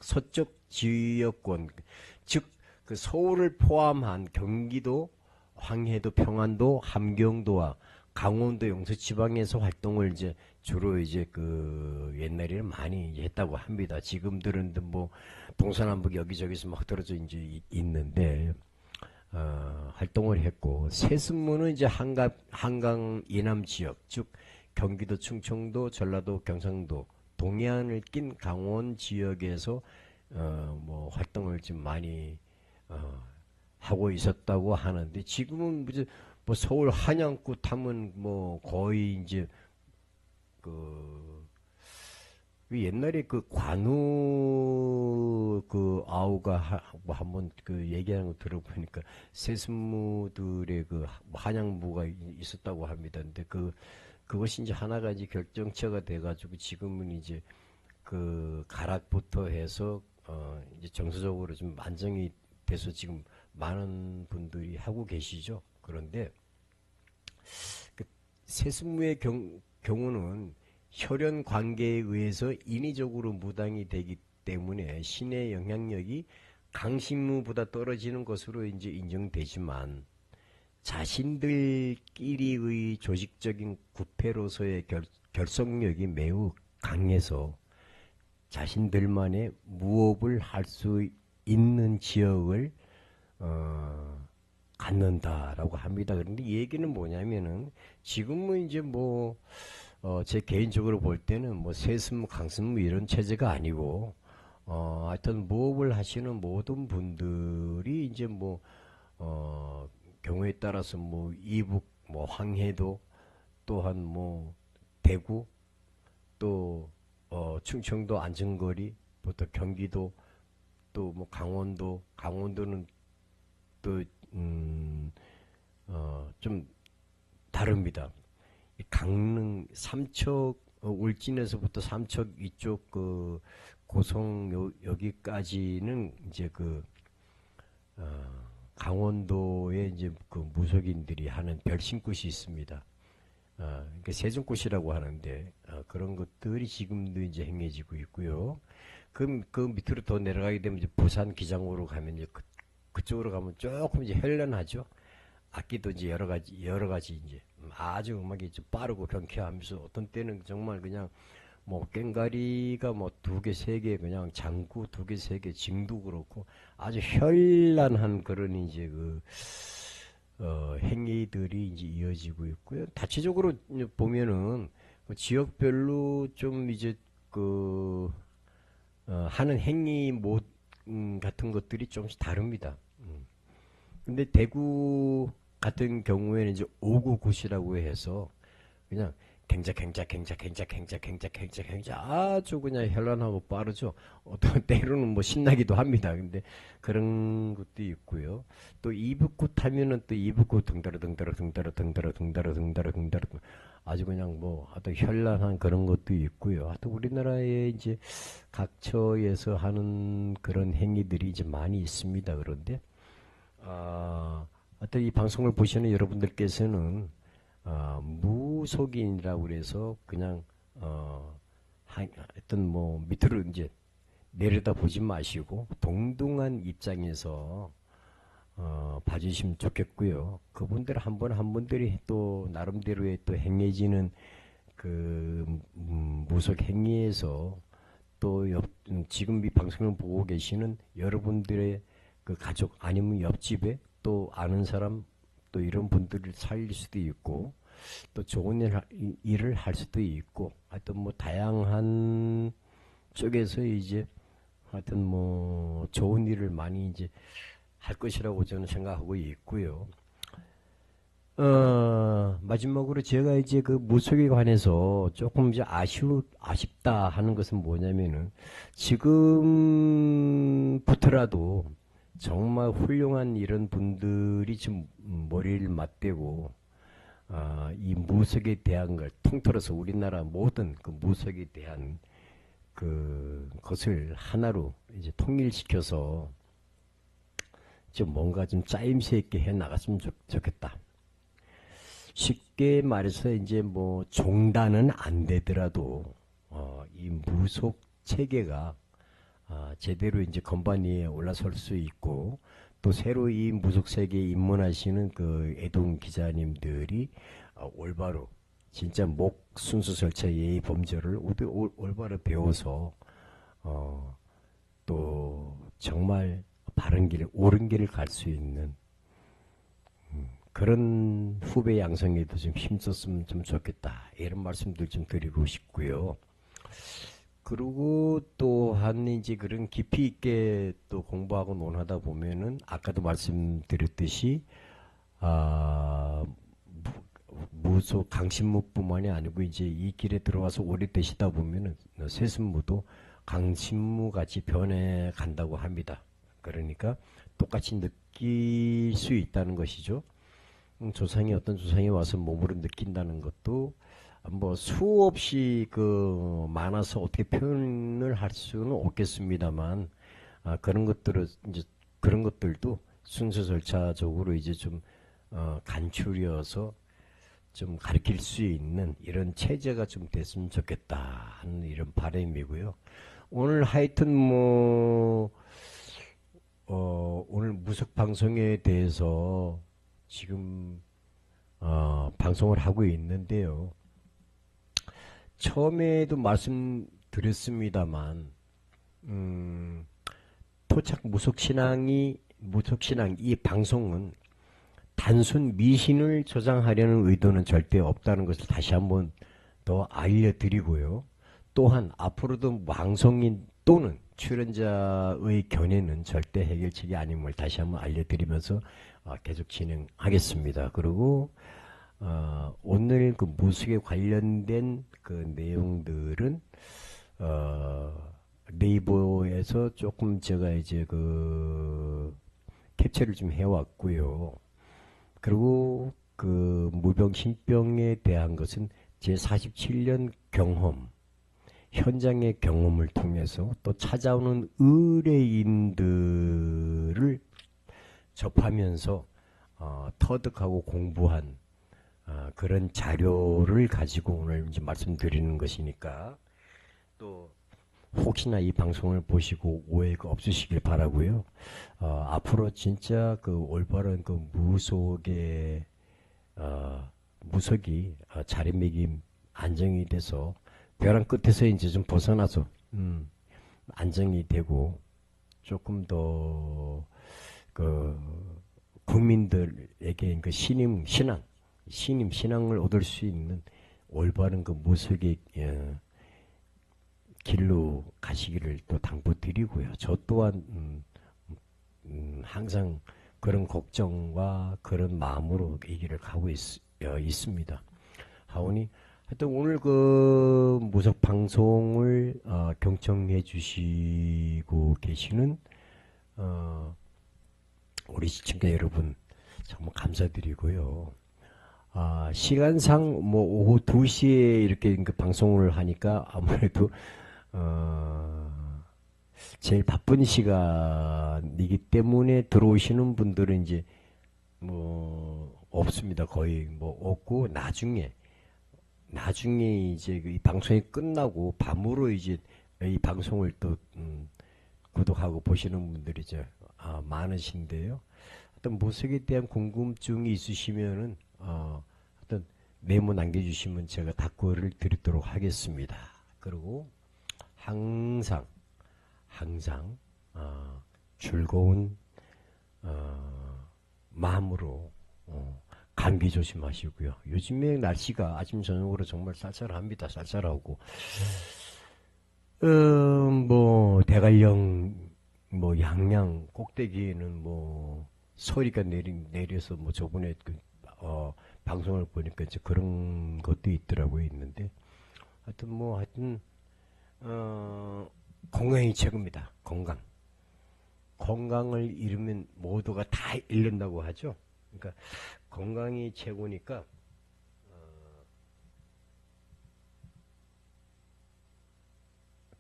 서쪽 지역권, 즉 그 서울을 포함한 경기도, 황해도, 평안도, 함경도와 강원도 영서 지방에서 활동을 이제 주로 이제 그 옛날에는 많이 이제 했다고 합니다. 지금들은 뭐 동서남북 여기저기서 막 떨어져 이제 있는데 활동을 했고, 세습무는 이제 한강 이남 지역, 즉 경기도, 충청도, 전라도, 경상도, 동해안을 낀 강원 지역에서 뭐 활동을 좀 많이 하고 있었다고 하는데, 지금은 뭐 서울 한양구 탐은 뭐 거의 이제 그 옛날에 그 관우 그 아우가 뭐 한번 그 얘기하는 거 들어보니까 세습무들의 그 한양부가 있었다고 합니다. 근데 그것이 이제 하나가 이제 결정체가 돼가지고 지금은 이제 그 가락부터 해서 이제 정서적으로 좀 안정이 돼서 지금 많은 분들이 하고 계시죠. 그런데 그 세습무의 경우는 혈연 관계에 의해서 인위적으로 무당이 되기 때문에 신의 영향력이 강신무보다 떨어지는 것으로 이제 인정되지만, 자신들끼리의 조직적인 구패로서의 결속력이 매우 강해서 자신들만의 무업을 할 수 있는 지역을 갖는다라고 합니다. 그런데 이 얘기는 뭐냐면은 지금은 이제 뭐 제 개인적으로 볼 때는 뭐 세습무, 강습무 이런 체제가 아니고 하여튼 무업을 하시는 모든 분들이 이제 뭐 경우에 따라서 뭐 이북, 뭐 황해도, 또한 뭐 대구, 또 충청도 안전거리, 또 경기도, 또 뭐 강원도는 또 좀 다릅니다. 강릉, 삼척, 울진에서부터 삼척 이쪽 그 고성 여기까지는 이제 그 강원도에 이제 그 무속인들이 하는 별신굿이 있습니다. 그러니까 세종굿이라고 하는데 그런 것들이 지금도 이제 행해지고 있고요. 그 밑으로 더 내려가게 되면 이제 부산 기장으로 가면 이제 그쪽으로 가면 조금 이제 현란하죠. 악기도 이제 여러 가지 이제 아주 음악이 좀 빠르고 경쾌하면서 어떤 때는 정말 그냥 뭐 꽹가리가 뭐 두 개, 세 개, 그냥 장구 두 개, 세 개, 징도 그렇고 아주 현란한 그런 이제 행위들이 이제 이어지고 있고요. 다체적으로 이제 보면은 그 지역별로 좀 이제 하는 행위 같은 것들이 조금씩 다릅니다. 근데 대구 같은 경우에는 이제 오구굿이라고 해서 그냥 갱자 아주 그냥 현란하고 빠르죠. 어떤 때로는 뭐 신나기도 합니다. 근데 그런 것도 있고요. 또 이북굿 하면은 또 이북굿 등다라 아주 그냥 뭐 어떤 현란한 그런 것도 있고요. 하여튼 우리나라에 이제 각처에서 하는 그런 행위들이 이제 많이 있습니다. 그런데 하여튼 이 방송을 보시는 여러분들께서는 무속인이라고 그래서 그냥 하여튼 뭐 밑으로 이제 내려다 보지 마시고 동등한 입장에서 봐주시면 좋겠고요. 그분들 한 분들이 또 나름대로의 또 행해지는 그 무속 행위에서 또 지금 이 방송을 보고 계시는 여러분들의 그 가족 아니면 옆집에 또 아는 사람 또 이런 분들을 살릴 수도 있고 또 좋은 일을 할 수도 있고 하여튼 뭐 다양한 쪽에서 이제 하여튼 뭐 좋은 일을 많이 이제 할 것이라고 저는 생각하고 있고요. 마지막으로 제가 이제 그 무속에 관해서 조금 이제 아쉽다 하는 것은 뭐냐면은 지금부터라도 정말 훌륭한 이런 분들이 좀 머리를 맞대고 이 무속에 대한 걸 통틀어서 우리나라 모든 그 무속에 대한 그 것을 하나로 이제 통일시켜서 좀 뭔가 좀 짜임새 있게 해 나갔으면 좋겠다. 쉽게 말해서 이제 뭐 종단은 안 되더라도 이 무속 체계가 제대로 이제 건반 위에 올라설 수 있고 또 새로 이 무속 세계에 입문하시는 그 애동 기자님들이 올바로 진짜 목 순수 절차 예의 범절을 올바로 배워서 또 정말 바른 길, 옳은 길을 갈 수 있는 그런 후배 양성에도 좀 힘썼으면 좀 좋겠다. 이런 말씀들 좀 드리고 싶고요. 그리고 또한 이제 그런 깊이 있게 또 공부하고 논하다 보면은 아까도 말씀드렸듯이 무속 강신무뿐만이 아니고 이제 이 길에 들어와서 오래 되시다 보면은 세습무도 강신무 같이 변해 간다고 합니다. 그러니까 똑같이 느낄 수 있다는 것이죠. 어떤 조상이 와서 몸으로 느낀다는 것도 뭐 수없이 많아서 어떻게 표현을 할 수는 없겠습니다만 그런 것들도 순서 절차적으로 이제 좀 간추려서 좀 가르칠 수 있는 이런 체제가 좀 됐으면 좋겠다 하는 이런 바람이고요. 오늘 하여튼 오늘 무속 방송에 대해서 지금 방송을 하고 있는데요. 처음에도 말씀드렸습니다만 토착 무속신앙 이 방송은 단순 미신을 조장하려는 의도는 절대 없다는 것을 다시 한번 더 알려드리고요. 또한 앞으로도 방송인 또는 출연자의 견해는 절대 해결책이 아님을 다시 한번 알려드리면서 계속 진행하겠습니다. 그리고 오늘 그 무속에 관련된 그 내용들은 네이버에서 조금 제가 이제 캡처를 좀 해왔고요. 그리고 그 무병신병에 대한 것은 제 47년 경험, 현장의 경험을 통해서 또 찾아오는 의뢰인들을 접하면서 터득하고 공부한 그런 자료를 가지고 오늘 이제 말씀드리는 것이니까 또 혹시나 이 방송을 보시고 오해가 없으시길 바라고요. 앞으로 진짜 그 올바른 그 무속이 자리매김 안정이 돼서 벼랑 끝에서 이제 좀 벗어나서 안정이 되고 조금 더 그 국민들에게 그 신앙을 얻을 수 있는 올바른 그 무속의 길로 가시기를 또 당부드리고요. 저 또한 항상 그런 걱정과 그런 마음으로 이 길을 가고 있습니다. 하오니 하여튼 오늘 그 무속 방송을 경청해 주시고 계시는 우리 시청자 여러분 정말 감사드리고요. 시간상 뭐 오후 2시에 이렇게 그 방송을 하니까 아무래도 제일 바쁜 시간이기 때문에 들어오시는 분들은 이제 뭐 없습니다. 거의 뭐 없고 나중에 이제 이 방송이 끝나고 밤으로 이제 이 방송을 또 구독하고 보시는 분들이 이제 많으신데요. 어떤 무속에 대한 궁금증이 있으시면은 어떤 메모 남겨주시면 제가 답글을 드리도록 하겠습니다. 그리고 항상 즐거운 마음으로 감기 조심하시고요. 요즘에 날씨가 아침 저녁으로 정말 쌀쌀합니다. 쌀쌀하고 뭐 대관령 뭐 양양 꼭대기에는 뭐 소리가 내려서 뭐 저번에 그 방송을 보니까 이제 그런 것도 있더라고요. 있는데 하여튼 건강이 최고입니다. 건강을 잃으면 모두가 다 잃는다고 하죠. 그러니까 건강이 최고니까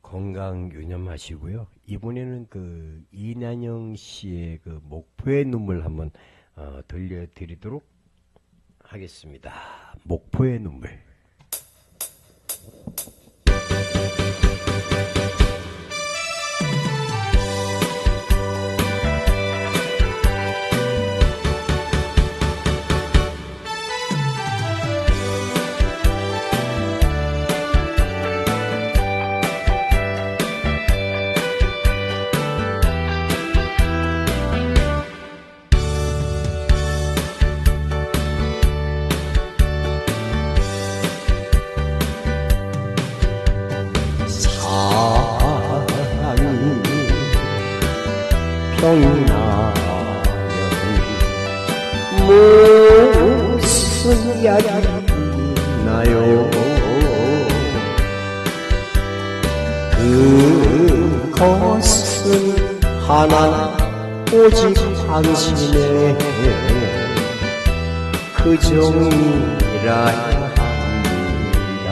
건강 유념하시고요. 이번에는 그 이난영 씨의 그 목포의 눈물 한번 들려드리도록 하겠습니다. 목포의 눈물. 평나연 무슨 이야기 나요. 그것은 하나 오직 당신의 그 정이라 합니다.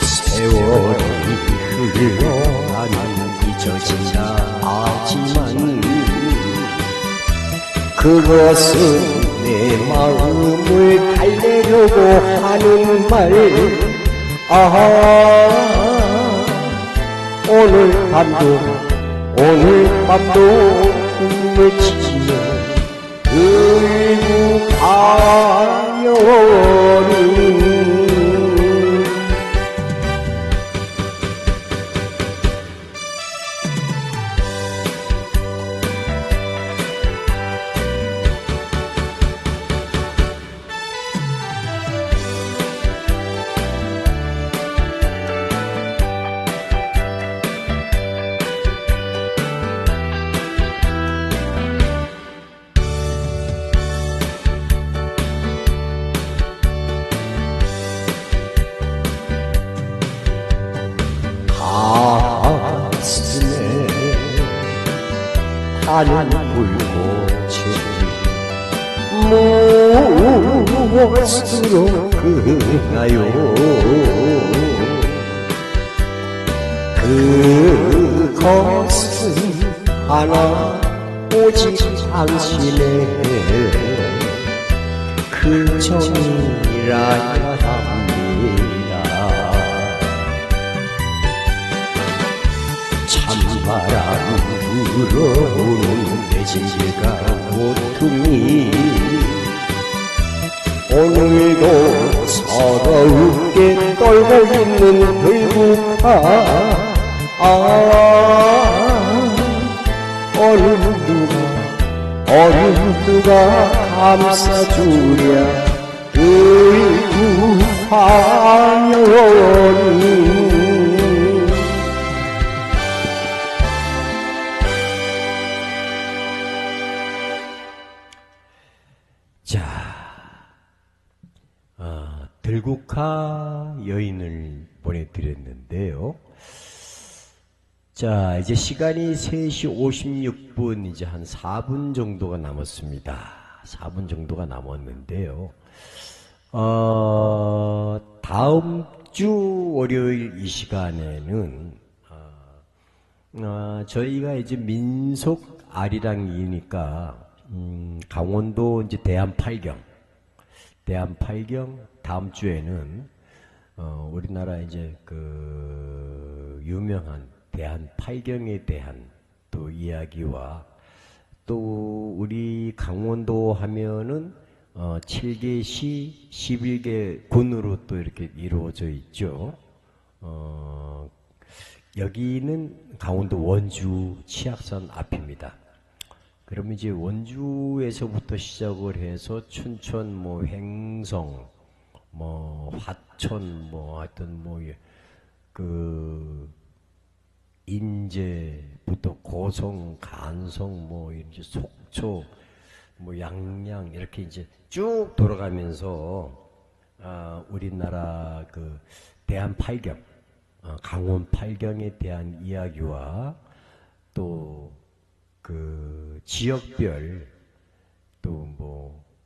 세월이 흘러가는 잊어진다 하지만 그것은 내 마음을 달래려고 하는 말. 오늘 밤도 꿈을 치며 울고 가요니. 가슴에 타는 불꽃이 무엇으로 끄나요. 그것은 하나 오직 당신의 그 정이라 합니다. 바람 불어오는 내 집가 모퉁이 오늘도 서러움게 떨고 있는 들국화 얼른 누가 감싸주랴 들국화연이. 자, 들국화 여인을 보내드렸는데요. 자, 이제 시간이 3시 56분, 이제 한 4분 정도가 남았습니다. 4분 정도가 남았는데요. 다음 주 월요일 이 시간에는, 저희가 이제 민속 아리랑이니까, 강원도 이제 대한팔경 다음 주에는 우리나라 이제 그 유명한 대한팔경에 대한 또 이야기와 또 우리 강원도 하면은 7개 시 11개 군으로 또 이렇게 이루어져 있죠. 여기는 강원도 원주 치악산 앞입니다. 그러면 이제 원주에서부터 시작을 해서 춘천, 뭐 횡성, 뭐 화천, 뭐 하여튼 뭐 그 인제부터 고성, 간성, 뭐 이제 속초, 뭐 양양 이렇게 이제 쭉 돌아가면서 우리나라 그 대한팔경, 강원팔경에 대한 이야기와 또 그 지역별 또 뭐